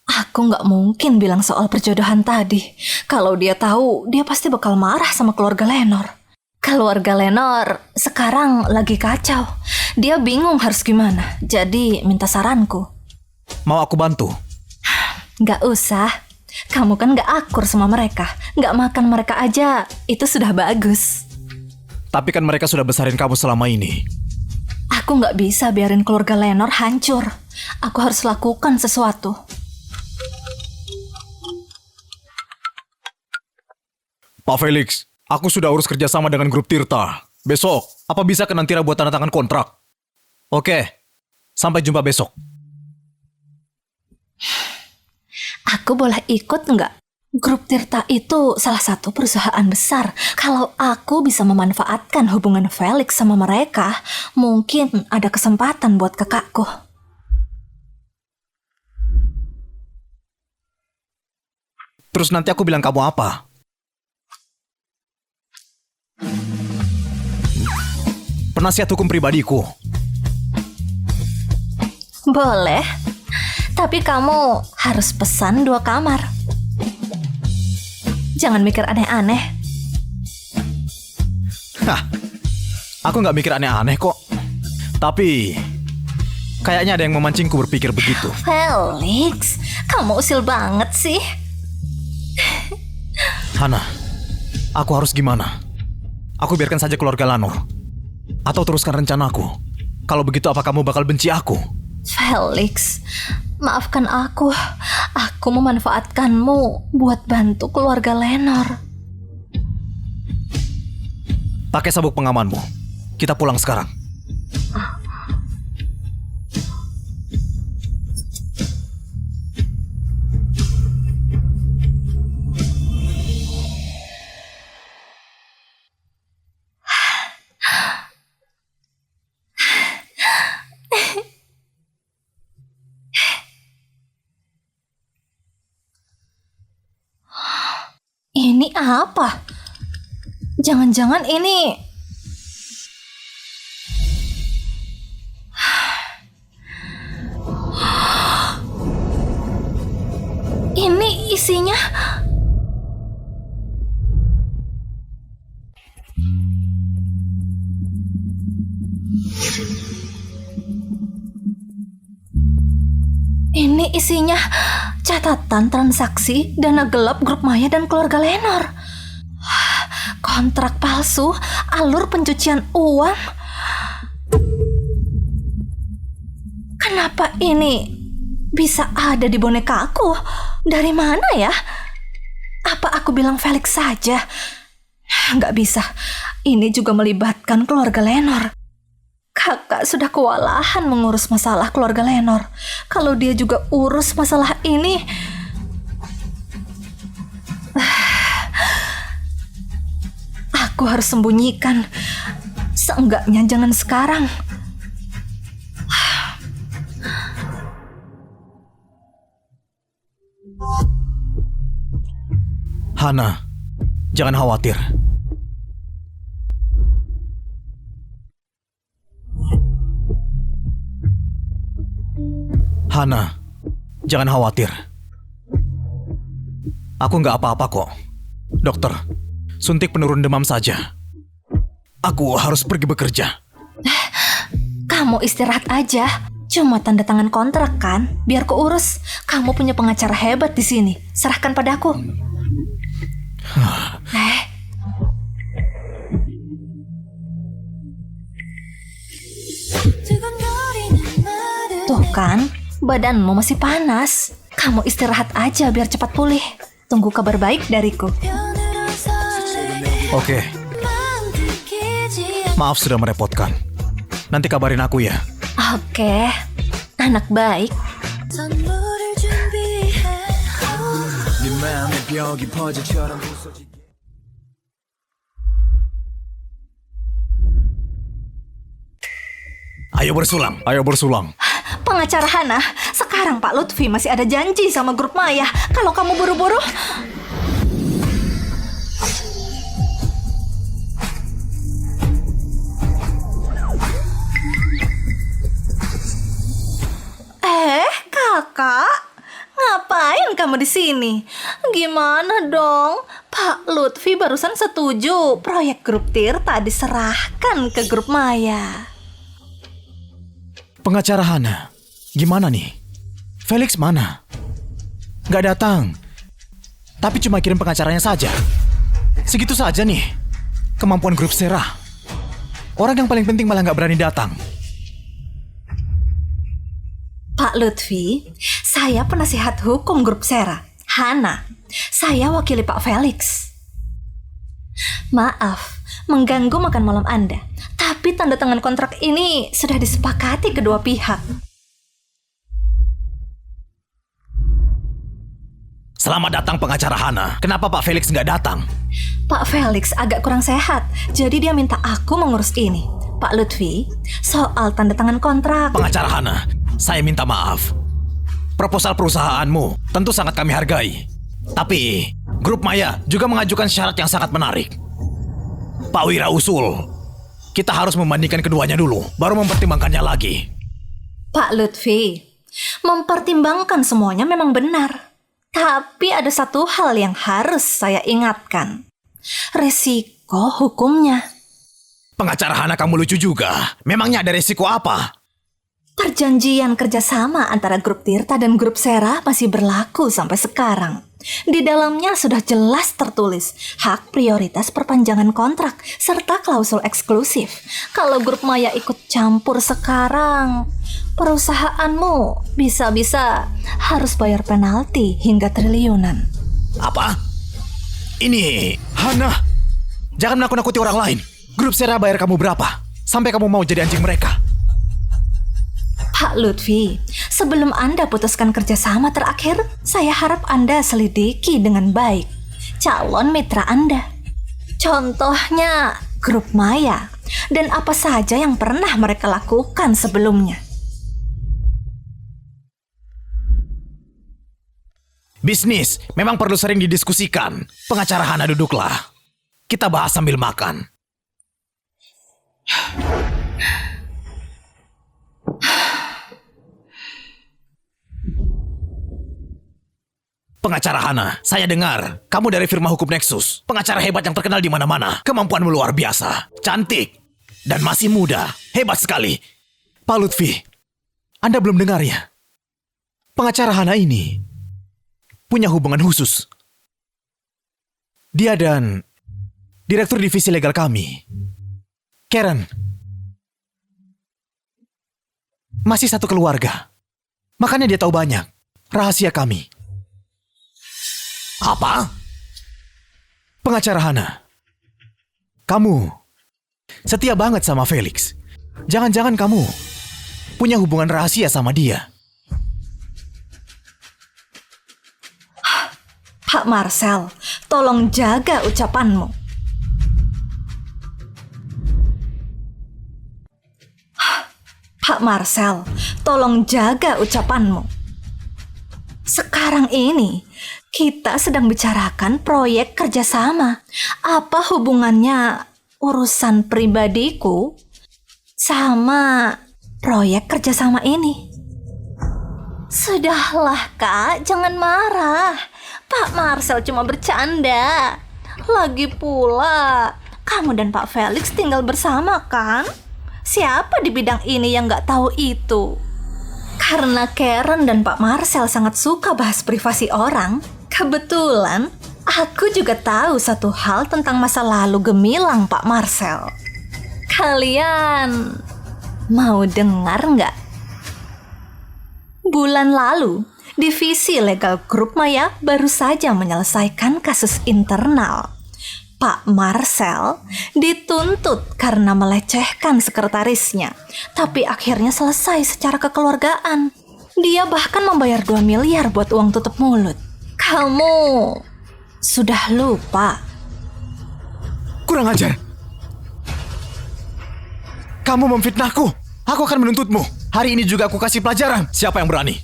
Aku nggak mungkin bilang soal perjodohan tadi. Kalau dia tahu, dia pasti bakal marah sama keluarga Lenor. Keluarga Lenor sekarang lagi kacau. Dia bingung harus gimana. Jadi minta saranku. Mau aku bantu? Nggak usah. Kamu kan nggak akur sama mereka. Nggak makan mereka aja, itu sudah bagus. Tapi kan mereka sudah besarin kamu selama ini. Aku nggak bisa biarin keluarga Lenor hancur. Aku harus lakukan sesuatu. Pak Felix, aku sudah urus kerjasama dengan grup Tirta. Besok, apa bisa ke Nantira buat tanda tangan kontrak? Oke, sampai jumpa besok. Aku boleh ikut nggak? Grup Tirta itu salah satu perusahaan besar. Kalau aku bisa memanfaatkan hubungan Felix sama mereka, mungkin ada kesempatan buat kakakku. Terus nanti aku bilang kamu apa? Penasihat hukum pribadiku. Boleh, tapi kamu harus pesan 2 kamar. Jangan mikir aneh-aneh. Hah, aku nggak mikir aneh-aneh kok. Tapi, kayaknya ada yang memancingku berpikir begitu. Felix, kamu usil banget sih. Hana, aku harus gimana? Aku biarkan saja keluarga Lanor. Atau teruskan rencanaku. Kalau begitu apa kamu bakal benci aku? Felix, maafkan aku. Aku memanfaatkanmu buat bantu keluarga Lenor. Pakai sabuk pengamanmu. Kita pulang sekarang. Ini apa? Jangan-jangan ini... Ini isinya... Ini isinya catatan transaksi dana gelap grup Maya dan keluarga Lenor. Kontrak palsu, alur pencucian uang. Kenapa ini bisa ada di bonekaku? Dari mana ya? Apa aku bilang Felix saja? Nggak bisa. Ini juga melibatkan keluarga Lenor. Kakak sudah kewalahan mengurus masalah keluarga Lenor. Kalau dia juga urus masalah ini... Aku harus sembunyikan. Seenggaknya jangan sekarang. Hana, jangan khawatir. Hana, jangan khawatir. Aku nggak apa-apa kok. Dokter, suntik penurun demam saja. Aku harus pergi bekerja. Kamu istirahat aja. Cuma tanda tangan kontrak kan? Biar ku urus. Kamu punya pengacara hebat di sini. Serahkan padaku. Tuh kan, badanmu masih panas. Kamu istirahat aja biar cepat pulih. Tunggu kabar baik dariku. Oke. Maaf sudah merepotkan. Nanti kabarin aku ya. Oke, anak baik. Ayo bersulang, ayo bersulang. Pengacara Hana, sekarang Pak Lutfi masih ada janji sama grup Maya. Kalau kamu buru-buru... Kakak, ngapain kamu di sini? Gimana dong? Pak Lutfi barusan setuju proyek grup Tirta diserahkan ke grup Maya. Pengacara Hana, gimana nih? Felix mana? Nggak datang. Tapi cuma kirim pengacaranya saja. Segitu saja nih kemampuan grup Sera. Orang yang paling penting malah nggak berani datang. Pak Lutfi, saya penasihat hukum grup Sera. Hana, saya wakili Pak Felix. Maaf, mengganggu makan malam Anda. Tapi tanda tangan kontrak ini sudah disepakati kedua pihak. Selamat datang pengacara Hana. Kenapa Pak Felix nggak datang? Pak Felix agak kurang sehat, jadi dia minta aku mengurus ini. Pak Lutfi, soal tanda tangan kontrak. Pengacara Hana, saya minta maaf. Proposal perusahaanmu tentu sangat kami hargai. Tapi, Grup Maya juga mengajukan syarat yang sangat menarik. Pak Wira usul, kita harus membandingkan keduanya dulu, baru mempertimbangkannya lagi. Pak Lutfi, mempertimbangkan semuanya memang benar. Tapi ada satu hal yang harus saya ingatkan. Risiko hukumnya. Pengacara Hana, kamu lucu juga. Memangnya ada risiko apa? Perjanjian kerjasama antara grup Tirta dan grup Sera masih berlaku sampai sekarang. Di dalamnya sudah jelas tertulis hak prioritas perpanjangan kontrak serta klausul eksklusif. Kalau grup Maya ikut campur sekarang, perusahaanmu bisa-bisa harus bayar penalti hingga triliunan. Apa? Ini, Hana, jangan menakut-nakuti orang lain. Grup Sera bayar kamu berapa? Sampai kamu mau jadi anjing mereka? Pak Lutfi, sebelum Anda putuskan kerjasama terakhir, saya harap Anda selidiki dengan baik calon mitra Anda. Contohnya grup Maya dan apa saja yang pernah mereka lakukan sebelumnya. Bisnis memang perlu sering didiskusikan. Pengacara Hana, duduklah. Kita bahas sambil makan. Pengacara Hana, saya dengar kamu dari firma hukum Nexus. Pengacara hebat yang terkenal di mana-mana. Kemampuanmu luar biasa. Cantik. Dan masih muda. Hebat sekali. Pak Lutfi, Anda belum dengar ya? Pengacara Hana ini punya hubungan khusus. Dia dan direktur divisi legal kami, Karen, masih satu keluarga. Makanya dia tahu banyak rahasia kami. Apa? Pengacara Hana, kamu setia banget sama Felix. Jangan-jangan kamu punya hubungan rahasia sama dia. Pak Marcel, tolong jaga ucapanmu. Pak Marcel, tolong jaga ucapanmu. Sekarang ini, kita sedang bicarakan proyek kerjasama. Apa hubungannya urusan pribadiku sama proyek kerjasama ini? Sudahlah Kak, jangan marah. Pak Marcel cuma bercanda. Lagi pula, kamu dan Pak Felix tinggal bersama kan? Siapa di bidang ini yang gak tahu itu? Karena Karen dan Pak Marcel sangat suka bahas privasi orang, kebetulan aku juga tahu satu hal tentang masa lalu gemilang Pak Marcel. Kalian mau dengar nggak? Bulan lalu, divisi legal grup Maya baru saja menyelesaikan kasus internal. Pak Marcel dituntut karena melecehkan sekretarisnya, tapi akhirnya selesai secara kekeluargaan. Dia bahkan membayar 2 miliar buat uang tutup mulut. Kamu sudah lupa? Kurang ajar. Kamu memfitnahku. Aku akan menuntutmu. Hari ini juga aku kasih pelajaran. Siapa yang berani?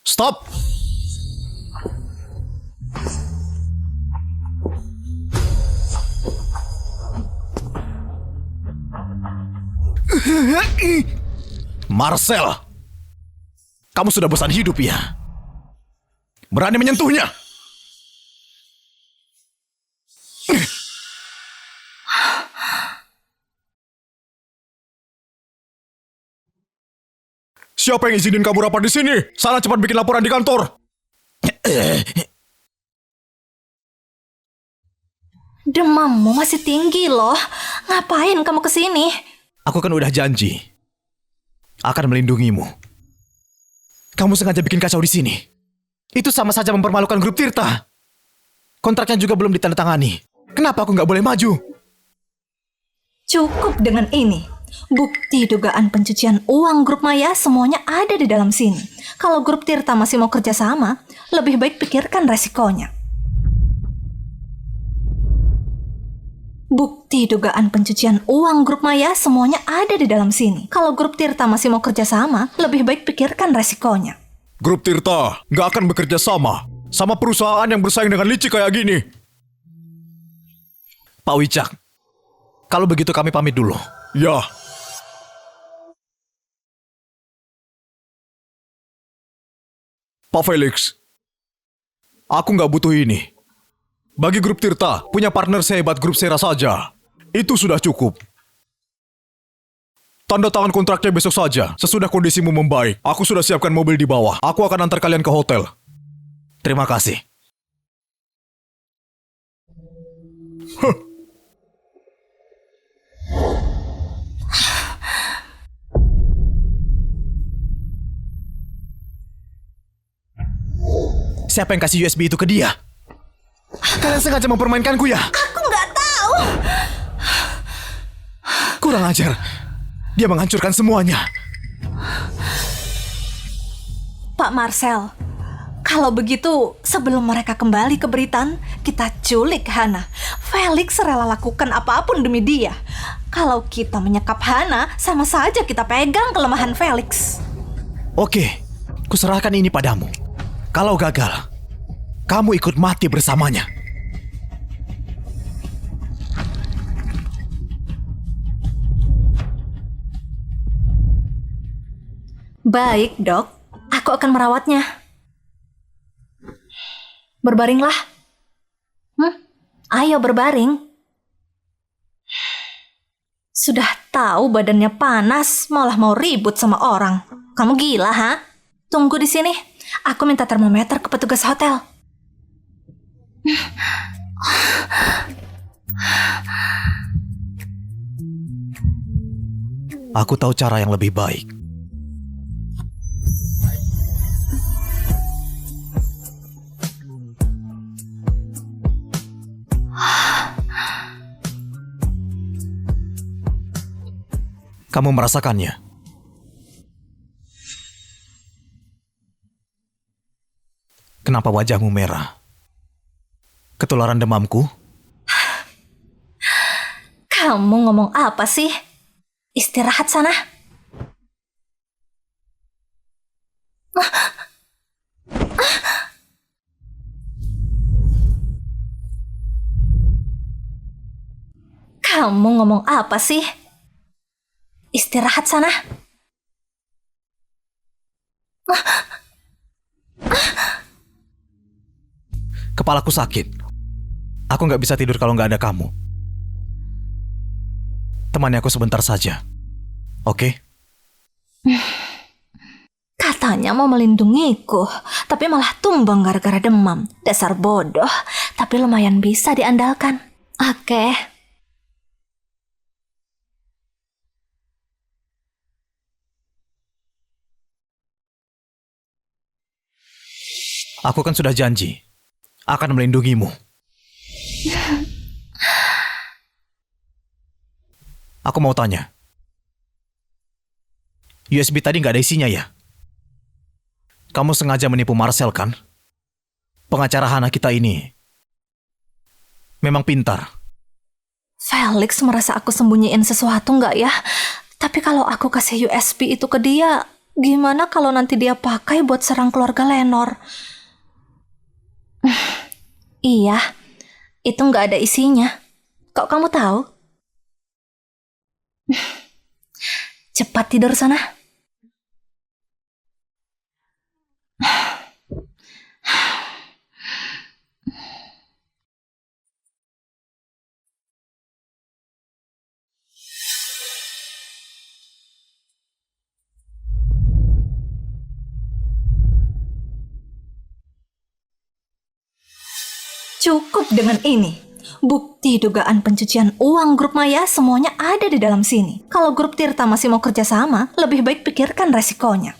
Stop! Marcel, kamu sudah bosan hidup ya? Berani menyentuhnya? Siapa yang izinin kamu rapat di sini? Sana cepat bikin laporan di kantor. Demammu masih tinggi loh. Ngapain kamu kesini? Aku kan udah janji akan melindungimu. Kamu sengaja bikin kacau di sini. Itu sama saja mempermalukan grup Tirta. Kontraknya juga belum ditandatangani. Kenapa aku nggak boleh maju? Cukup dengan ini. Bukti dugaan pencucian uang grup Maya semuanya ada di dalam sini. Kalau grup Tirta masih mau kerjasama, lebih baik pikirkan resikonya. Bukti dugaan pencucian uang grup Maya semuanya ada di dalam sini. Kalau grup Tirta masih mau kerjasama, lebih baik pikirkan resikonya. Grup Tirta nggak akan bekerja sama perusahaan yang bersaing dengan licik kayak gini. Pak Wicak, kalau begitu kami pamit dulu. Ya. Pak Felix, aku nggak butuh ini. Bagi grup Tirta, punya partner sehebat grup Sera saja. Itu sudah cukup. Tanda tangan kontraknya besok saja. Sesudah kondisimu membaik, aku sudah siapkan mobil di bawah. Aku akan antar kalian ke hotel. Terima kasih. Siapa yang kasih USB itu ke dia? Kalian sengaja mempermainkanku ya? Aku nggak tahu. Kurang ajar. Dia menghancurkan semuanya. Pak Marcel, kalau begitu sebelum mereka kembali ke Britain, kita culik Hana. Felix rela lakukan apapun demi dia. Kalau kita menyekap Hana, sama saja kita pegang kelemahan Felix. Oke, kuserahkan ini padamu. Kalau gagal, kamu ikut mati bersamanya. Baik, Dok. Aku akan merawatnya. Berbaringlah. Ayo berbaring. Sudah tahu badannya panas, malah mau ribut sama orang. Kamu gila, ha? Tunggu di sini. Aku minta termometer ke petugas hotel. Aku tahu cara yang lebih baik. Kamu merasakannya? Kenapa wajahmu merah? Ketularan demamku? Kamu ngomong apa sih? Istirahat sana. Kamu ngomong apa sih? Istirahat sana. Kepalaku sakit. Aku nggak bisa tidur kalau nggak ada kamu. Temani aku sebentar saja. Oke? Katanya mau melindungiku, tapi malah tumbang gara-gara demam. Dasar bodoh, tapi lumayan bisa diandalkan. Oke. Aku kan sudah janji akan melindungimu. Aku mau tanya. USB tadi nggak ada isinya ya? Kamu sengaja menipu Marcel kan? Pengacara Hana kita ini memang pintar. Felix merasa aku sembunyiin sesuatu nggak ya? Tapi kalau aku kasih USB itu ke dia, gimana kalau nanti dia pakai buat serang keluarga Lenor? Iya, itu nggak ada isinya. Kok kamu tahu? Cepat tidur sana. Cukup dengan ini. Bukti dugaan pencucian uang grup Maya semuanya ada di dalam sini. Kalau grup Tirta masih mau kerjasama, lebih baik pikirkan resikonya.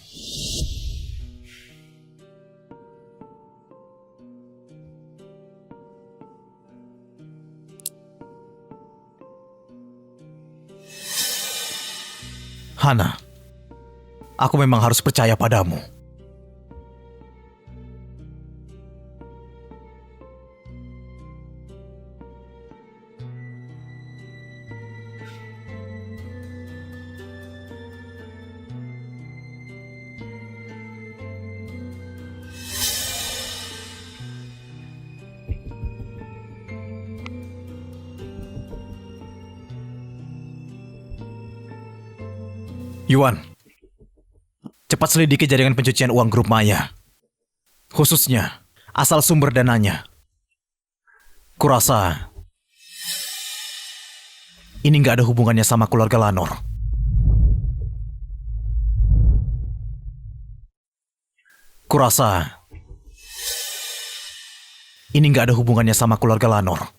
Hana, aku memang harus percaya padamu. Yuan, cepat selidiki jaringan pencucian uang grup Maya. Khususnya, asal sumber dananya. Kurasa, ini nggak ada hubungannya sama keluarga Lanor. Kurasa, ini nggak ada hubungannya sama keluarga Lanor.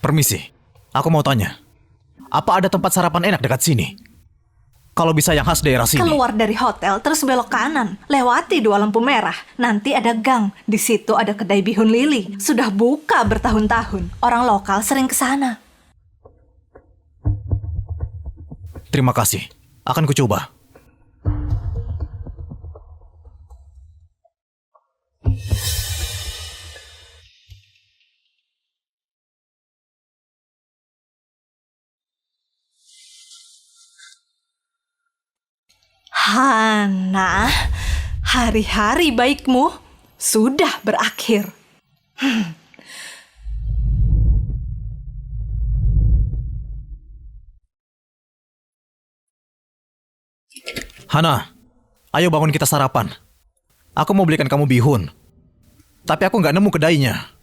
Permisi, aku mau tanya. Apa ada tempat sarapan enak dekat sini? Kalau bisa yang khas daerah sini. Keluar dari hotel, terus belok kanan. Lewati 2 lampu merah. Nanti ada gang. Di situ ada kedai bihun Lili. Sudah buka bertahun-tahun. Orang lokal sering ke sana. Terima kasih. Akan kucoba. Hana, hari-hari baikmu sudah berakhir. Hana, ayo bangun kita sarapan. Aku mau belikan kamu bihun. Tapi aku nggak nemu kedainya.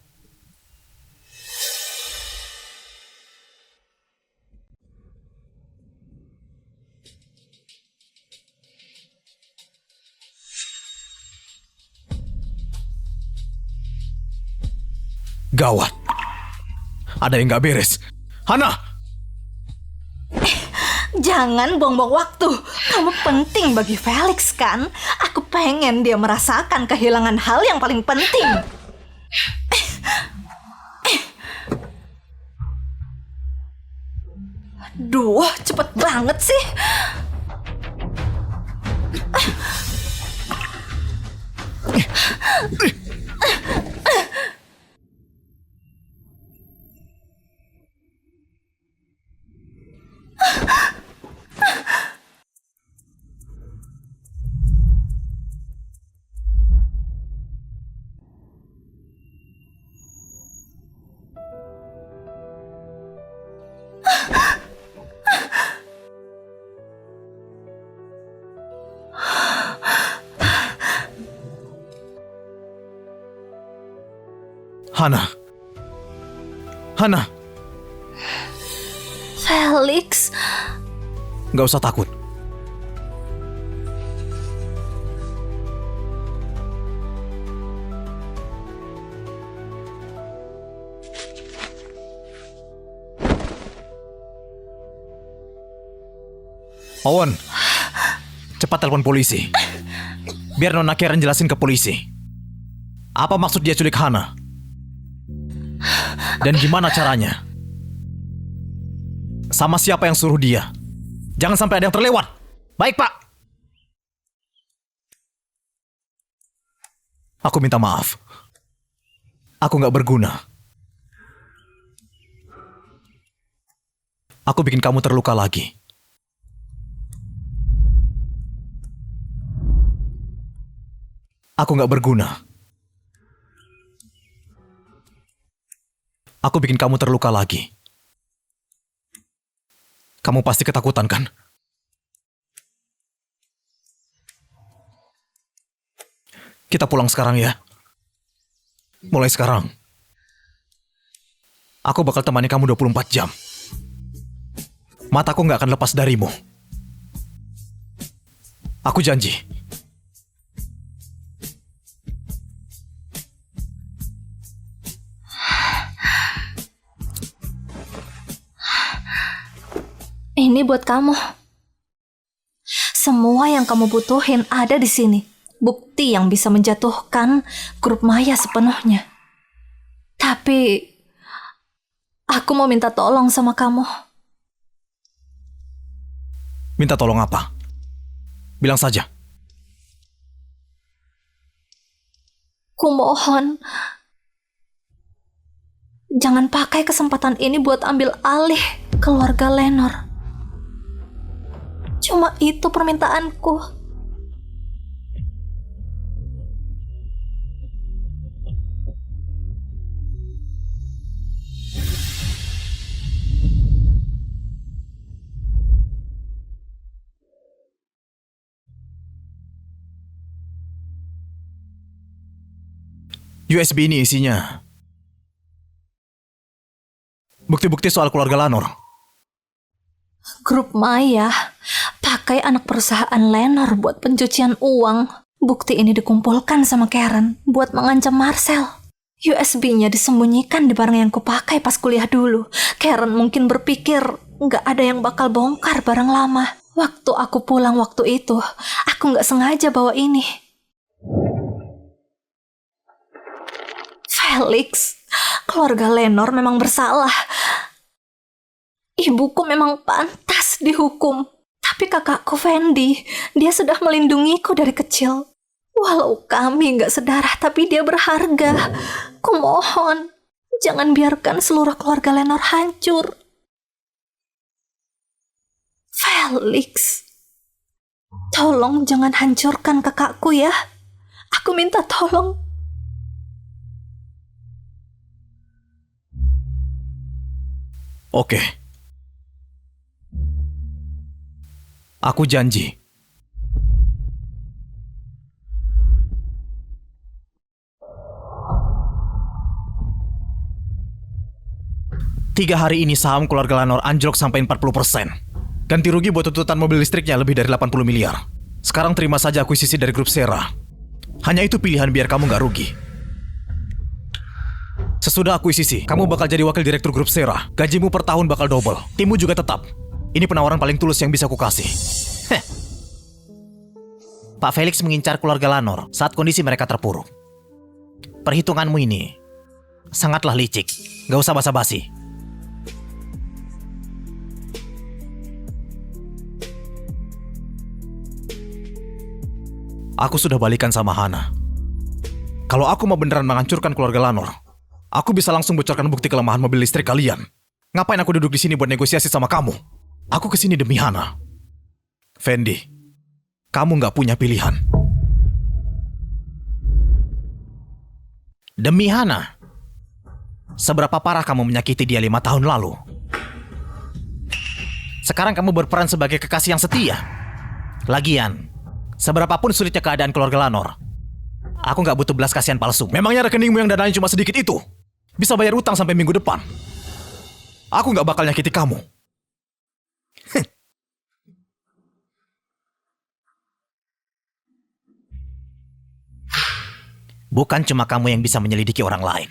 Gawat. Ada yang nggak beres. Hana! Jangan buang-buang waktu. Kamu penting bagi Felix kan? Aku pengen dia merasakan kehilangan hal yang paling penting. Duh, cepet banget sih. Hana. Hana. Felix. Nggak usah takut. Owen, cepat telepon polisi. Biar Nona Karen jelasin ke polisi. Apa maksud dia culik Hana? Dan gimana caranya? Sama siapa yang suruh dia? Jangan sampai ada yang terlewat. Baik, Pak. Aku minta maaf. Aku nggak berguna. Aku bikin kamu terluka lagi. Aku nggak berguna. Aku bikin kamu terluka lagi. Kamu pasti ketakutan, kan? Kita pulang sekarang ya. Mulai sekarang. Aku bakal temani kamu 24 jam. Mataku nggak akan lepas darimu. Aku janji. Ini buat kamu. Semua yang kamu butuhin ada di sini. Bukti yang bisa menjatuhkan grup Maya sepenuhnya. Tapi aku mau minta tolong sama kamu. Minta tolong apa? Bilang saja. Kumohon, jangan pakai kesempatan ini buat ambil alih keluarga Lenor. Cuma itu permintaanku. USB ini isinya bukti-bukti soal keluarga Lanor. Grup Maya pakai anak perusahaan Lenor buat pencucian uang. Bukti ini dikumpulkan sama Karen buat mengancam Marcel. USB-nya disembunyikan di barang yang kupakai pas kuliah dulu. Karen mungkin berpikir nggak ada yang bakal bongkar barang lama. Waktu aku pulang waktu itu, aku nggak sengaja bawa ini. Felix, keluarga Lenor memang bersalah. Ibuku memang pantas dihukum. Tapi kakakku Fendi, dia sudah melindungiku dari kecil. Walau kami nggak sedarah, tapi dia berharga. Kumohon, jangan biarkan seluruh keluarga Lenor hancur. Felix, tolong jangan hancurkan kakakku ya. Aku minta tolong. Oke. Aku janji. Tiga hari ini saham keluarga Lanor anjlok sampai 40%. Ganti rugi buat tuntutan mobil listriknya lebih dari 80 miliar. Sekarang terima saja akuisisi dari grup Sera. Hanya itu pilihan biar kamu nggak rugi. Sesudah akuisisi, kamu bakal jadi wakil direktur grup Sera. Gajimu per tahun bakal double. Timmu juga tetap. Ini penawaran paling tulus yang bisa kukasih. Heh. Pak Felix mengincar keluarga Lanor saat kondisi mereka terpuruk. Perhitunganmu ini sangatlah licik. Gak usah basa-basi. Aku sudah balikan sama Hana. Kalau aku mau beneran menghancurkan keluarga Lanor, aku bisa langsung bocorkan bukti kelemahan mobil listrik kalian. Ngapain aku duduk di sini buat negosiasi sama kamu? Aku kesini demi Hana. Fendi, kamu nggak punya pilihan. Demi Hana? Seberapa parah kamu menyakiti dia 5 tahun lalu? Sekarang kamu berperan sebagai kekasih yang setia. Lagian, seberapapun sulitnya keadaan keluarga Lanor, aku nggak butuh belas kasihan palsu. Memangnya rekeningmu yang dananya cuma sedikit itu bisa bayar utang sampai minggu depan? Aku nggak bakal nyakiti kamu. Bukan cuma kamu yang bisa menyelidiki orang lain.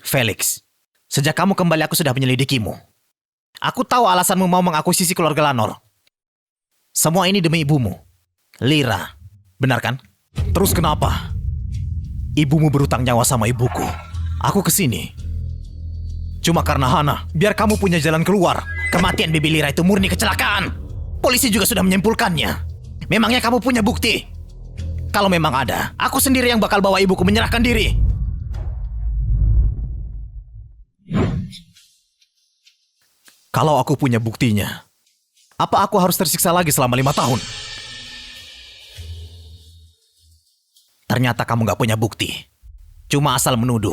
Felix, sejak kamu kembali aku sudah menyelidikimu. Aku tahu alasanmu mau mengakuisisi keluarga Lanor. Semua ini demi ibumu, Lira. Benar kan? Terus kenapa? Ibumu berutang nyawa sama ibuku. Aku kesini cuma karena Hana, biar kamu punya jalan keluar. Kematian Bibi Lira itu murni kecelakaan. Polisi juga sudah menyimpulkannya. Memangnya kamu punya bukti? Kalau memang ada, aku sendiri yang bakal bawa ibuku menyerahkan diri. Kalau aku punya buktinya, apa aku harus tersiksa lagi selama 5 tahun? Ternyata kamu gak punya bukti. Cuma asal menuduh.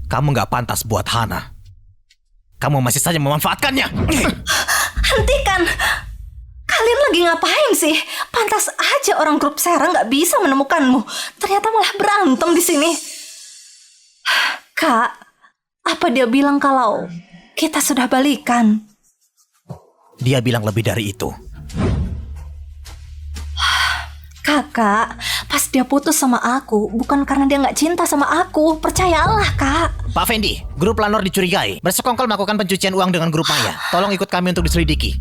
Kamu gak pantas buat Hana. Kamu masih saja memanfaatkannya. Hentikan! Kalian lagi ngapain sih? Pantas aja orang grup Sera nggak bisa menemukanmu. Ternyata malah berantem di sini. Kak, apa dia bilang kalau kita sudah balikan? Dia bilang lebih dari itu. Kakak, pas dia putus sama aku, bukan karena dia nggak cinta sama aku. Percayalah, Kak. Pak Fendi, grup Lanor dicurigai bersekongkol melakukan pencucian uang dengan grup Maya. Tolong ikut kami untuk diselidiki.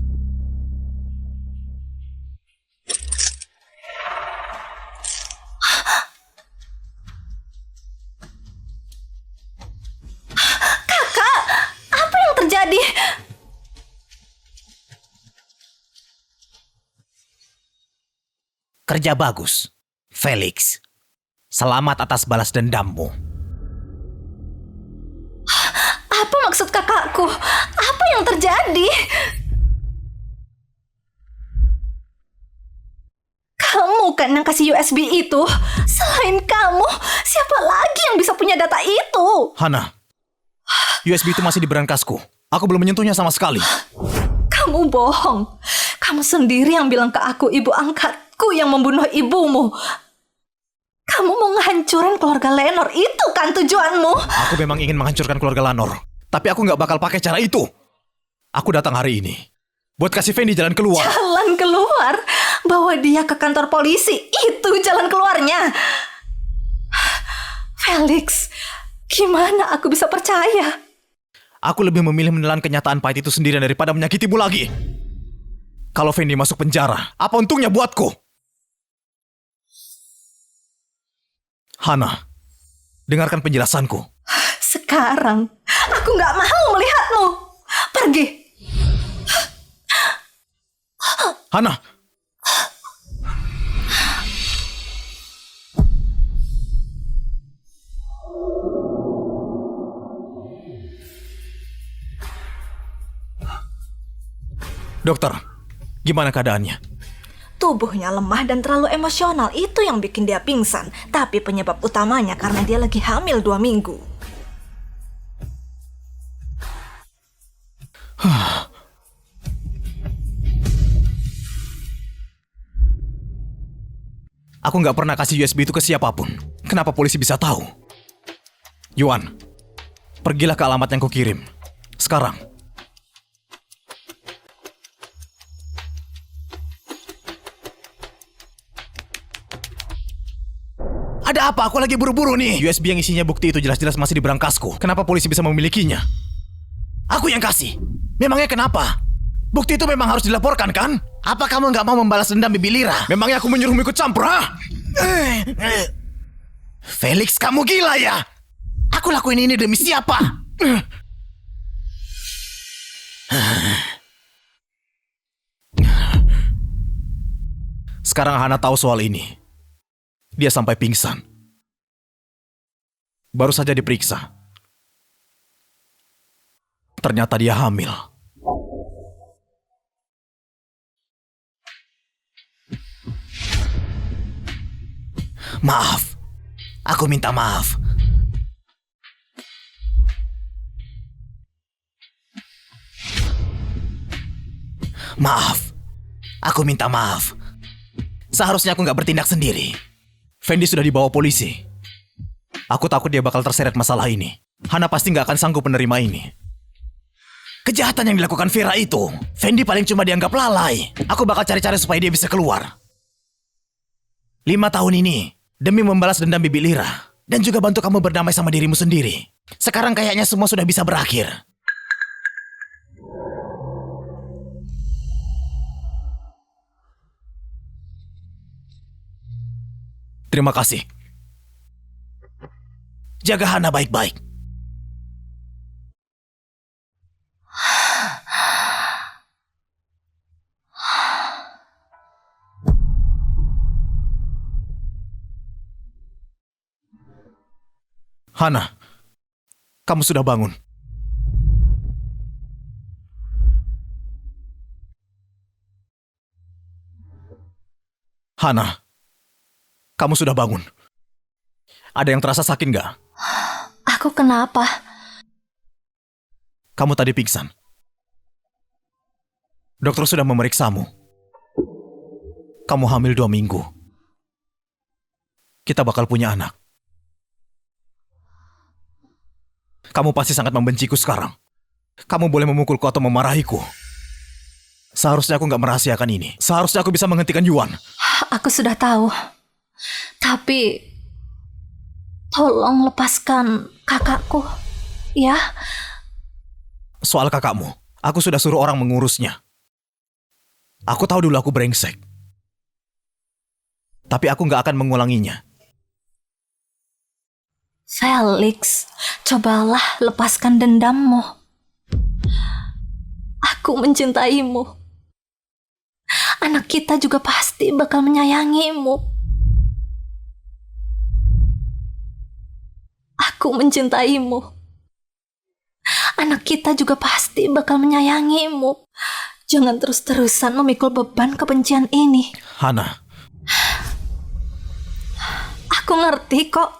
Kakak, apa yang terjadi? Kerja bagus, Felix. Selamat atas balas dendammu. Apa maksud kakakku? Apa yang terjadi? Kamu kan yang kasih USB itu. Selain kamu, siapa lagi yang bisa punya data itu? Hana, USB itu masih di berangkasku. Aku belum menyentuhnya sama sekali. Kamu bohong. Kamu sendiri yang bilang ke aku ibu angkatku yang membunuh ibumu. Kamu mau ngehancurin keluarga Lenor, itu kan tujuanmu? Aku memang ingin menghancurkan keluarga Lanor, tapi aku nggak bakal pakai cara itu. Aku datang hari ini buat kasih Fendi jalan keluar. Jalan keluar? Bawa dia ke kantor polisi, itu jalan keluarnya. Felix, gimana aku bisa percaya? Aku lebih memilih menelan kenyataan pahit itu sendirian daripada menyakitimu lagi. Kalau Fendi masuk penjara, apa untungnya buatku? Hana, dengarkan penjelasanku. Sekarang, aku nggak mau melihatmu. Pergi. Hana! Dokter, gimana keadaannya? Tubuhnya lemah dan terlalu emosional, itu yang bikin dia pingsan. Tapi penyebab utamanya karena dia lagi hamil 2 minggu. Aku nggak pernah kasih USB itu ke siapapun. Kenapa polisi bisa tahu? Yuan, pergilah ke alamat yang kukirim. Sekarang. Ada apa? Aku lagi buru-buru nih. USB yang isinya bukti itu jelas-jelas masih di berangkasku. Kenapa polisi bisa memilikinya? Aku yang kasih. Memangnya kenapa? Bukti itu memang harus dilaporkan, kan? Apa kamu nggak mau membalas dendam Bibi Lira? Memangnya aku menyuruhmu ikut campur, ha? Felix, kamu gila ya? Aku lakuin ini demi siapa? Sekarang Hana tahu soal ini. Dia sampai pingsan. Baru saja diperiksa. Ternyata dia hamil. Maaf. Aku minta maaf. Maaf. Aku minta maaf. Seharusnya aku nggak bertindak sendiri. Fendi sudah dibawa polisi. Aku takut dia bakal terseret masalah ini. Hana pasti nggak akan sanggup menerima ini. Kejahatan yang dilakukan Vera itu, Fendi paling cuma dianggap lalai. Aku bakal cari-cari supaya dia bisa keluar. 5 tahun ini, demi membalas dendam Bibi Lira, dan juga bantu kamu berdamai sama dirimu sendiri. Sekarang kayaknya semua sudah bisa berakhir. Terima kasih. Jaga Hana baik-baik. Hana, kamu sudah bangun. Hana, kamu sudah bangun. Ada yang terasa sakit nggak? Aku kenapa? Kamu tadi pingsan. Dokter sudah memeriksamu. Kamu hamil 2 minggu. Kita bakal punya anak. Kamu pasti sangat membenciku sekarang. Kamu boleh memukulku atau memarahiku. Seharusnya aku nggak merahasiakan ini. Seharusnya aku bisa menghentikan Yuan. Aku sudah tahu. Tapi tolong lepaskan kakakku. Ya, Soal kakakmu, aku sudah suruh orang mengurusnya. Aku tahu dulu aku brengsek. Tapi aku nggak akan mengulanginya. Felix, cobalah lepaskan dendammu. Aku mencintaimu. Anak kita juga pasti bakal menyayangimu. Aku mencintaimu. Anak kita juga pasti bakal menyayangimu. Jangan terus-terusan memikul beban kebencian ini. Hana, Aku ngerti kok.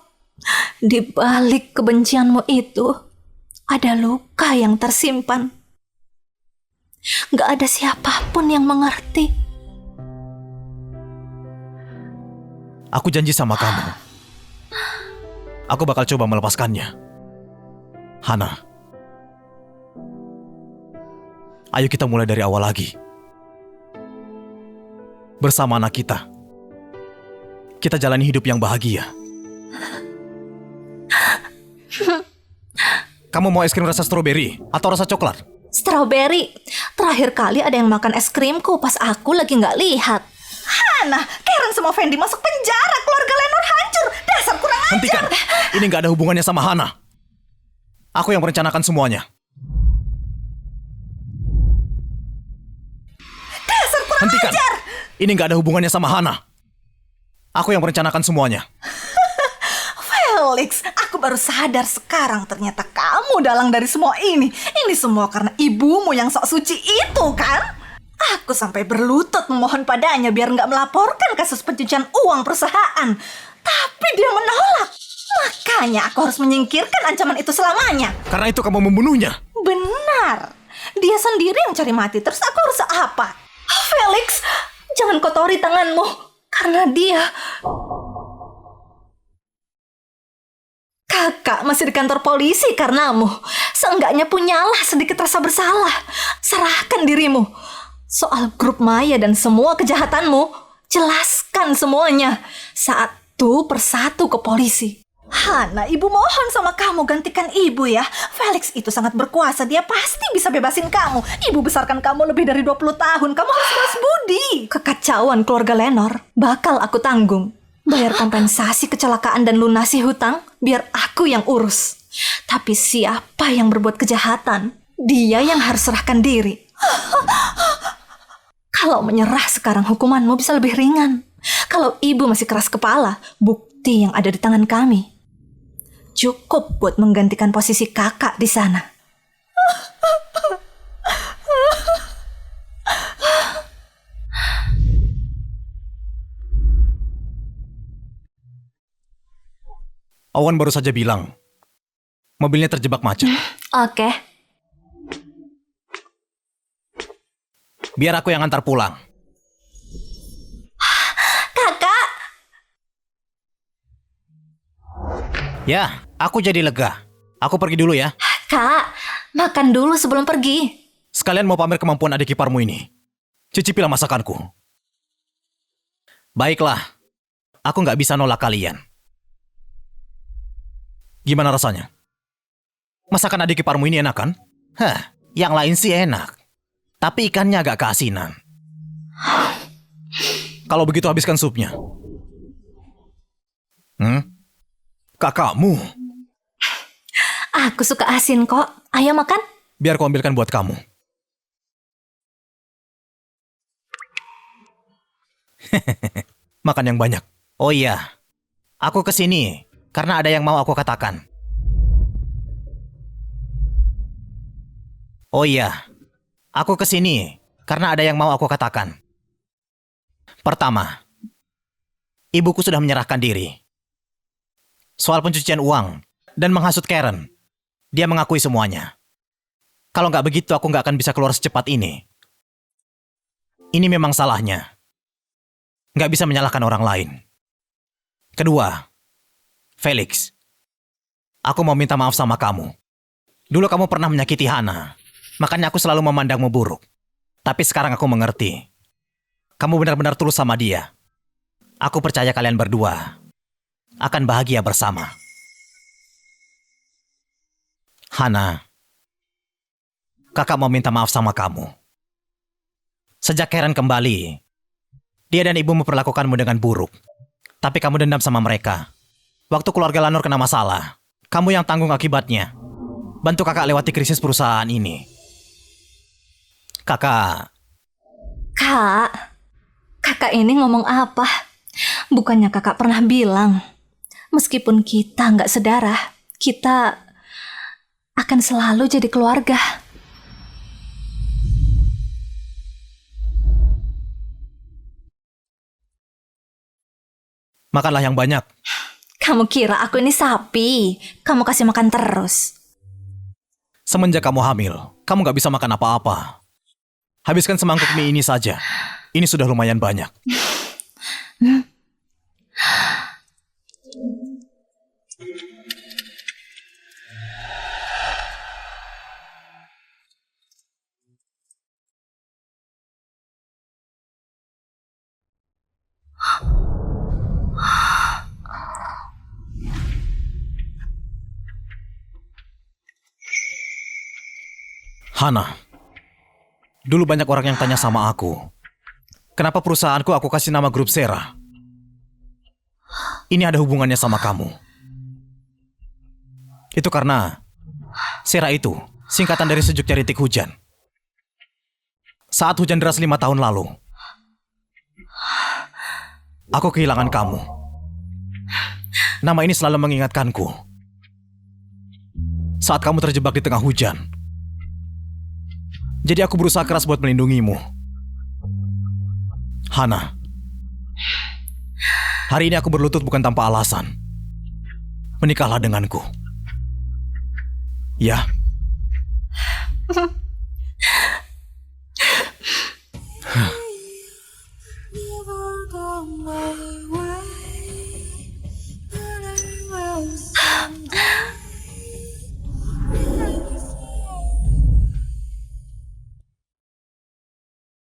Di balik kebencianmu itu ada luka yang tersimpan. Gak ada siapapun yang mengerti. aku janji sama kamu. Aku bakal coba melepaskannya. Hana, ayo kita mulai dari awal lagi. Bersama anak kita. Kita jalani hidup yang bahagia. Kamu mau es krim rasa stroberi atau rasa coklat? Strawberry. Terakhir kali ada yang makan es krimku pas aku lagi nggak lihat. Hana, Karen sama Fendi masuk penjara. Keluarga Lenor hancur. Dasar kurang ajar. Hentikan. Ini nggak ada hubungannya sama Hana. Aku yang merencanakan semuanya. Dasar kurang Hentikan. ajar. Ini nggak ada hubungannya sama Hana. Aku yang merencanakan semuanya. Felix, aku baru sadar sekarang ternyata kamu dalang dari semua ini. Ini semua karena ibumu yang sok suci itu, kan? Aku sampai berlutut memohon padanya biar nggak melaporkan kasus pencucian uang perusahaan. Tapi dia menolak. Makanya aku harus menyingkirkan ancaman itu selamanya. Karena itu kamu membunuhnya. Benar. Dia sendiri yang cari mati. Terus aku harus apa? Felix, jangan kotori tanganmu. Karena dia... Kakak masih di kantor polisi karenamu. Seenggaknya punyalah sedikit rasa bersalah. Serahkan dirimu. Soal grup Maya dan semua kejahatanmu, jelaskan semuanya. Satu persatu ke polisi. Hana, ibu mohon sama kamu gantikan ibu ya. Felix itu sangat berkuasa. Dia pasti bisa bebasin kamu. Ibu besarkan kamu lebih dari 20 tahun. Kamu harus balas budi. Kekacauan keluarga Lenor bakal aku tanggung. Bayar kompensasi kecelakaan dan lunasi hutang, biar aku yang urus. Tapi siapa yang berbuat kejahatan, dia yang harus serahkan diri. Kalau menyerah sekarang hukumanmu bisa lebih ringan. Kalau ibu masih keras kepala, bukti yang ada di tangan kami cukup buat menggantikan posisi kakak di sana. Awan baru saja bilang, mobilnya terjebak macet. Oke. Biar aku yang antar pulang. Kakak! Ya, aku jadi lega. Aku pergi dulu ya. Kak, makan dulu sebelum pergi. Sekalian mau pamer kemampuan adik iparmu ini. Cicipilah masakanku. Baiklah, aku nggak bisa nolak kalian. Gimana rasanya? Masakan adik iparmu ini enak kan? Hah, yang lain sih enak. Tapi ikannya agak keasinan. Kalau begitu habiskan supnya. Kakakmu. Aku suka asin kok. Ayo makan. Biar ku ambilkan buat kamu. Makan yang banyak. Oh iya, aku kesini karena ada yang mau aku katakan. Oh iya, aku kesini karena ada yang mau aku katakan. Pertama, ibuku sudah menyerahkan diri. Soal pencucian uang dan menghasut Karen, dia mengakui semuanya. Kalau nggak begitu, aku nggak akan bisa keluar secepat ini. Ini memang salahnya. Nggak bisa menyalahkan orang lain. Kedua, Felix, aku mau minta maaf sama kamu. Dulu kamu pernah menyakiti Hana, makanya aku selalu memandangmu buruk. Tapi sekarang aku mengerti. Kamu benar-benar tulus sama dia. Aku percaya kalian berdua akan bahagia bersama. Hana, kakak mau minta maaf sama kamu. Sejak Karen kembali, dia dan ibu memperlakukanmu dengan buruk. Tapi kamu dendam sama mereka. Waktu keluarga Lanur kena masalah, kamu yang tanggung akibatnya. Bantu kakak lewati krisis perusahaan ini. Kakak, Kakak ini ngomong apa? Bukannya kakak pernah bilang, meskipun kita nggak sedarah, kita akan selalu jadi keluarga. Makanlah yang banyak. Kamu kira aku ini sapi? Kamu kasih makan terus. Semenjak kamu hamil, kamu nggak bisa makan apa-apa. Habiskan semangkuk mie ini saja. Ini sudah lumayan banyak. Hana, dulu banyak orang yang tanya sama aku, kenapa perusahaanku aku kasih nama Grup Sera? Ini ada hubungannya sama kamu. Itu karena Sera itu singkatan dari sejuknya rintik hujan. Saat hujan deras 5 tahun lalu, aku kehilangan kamu. Nama ini selalu mengingatkanku saat kamu terjebak di tengah hujan. Jadi aku berusaha keras buat melindungimu. Hana, hari ini aku berlutut bukan tanpa alasan. Menikahlah denganku. Ya.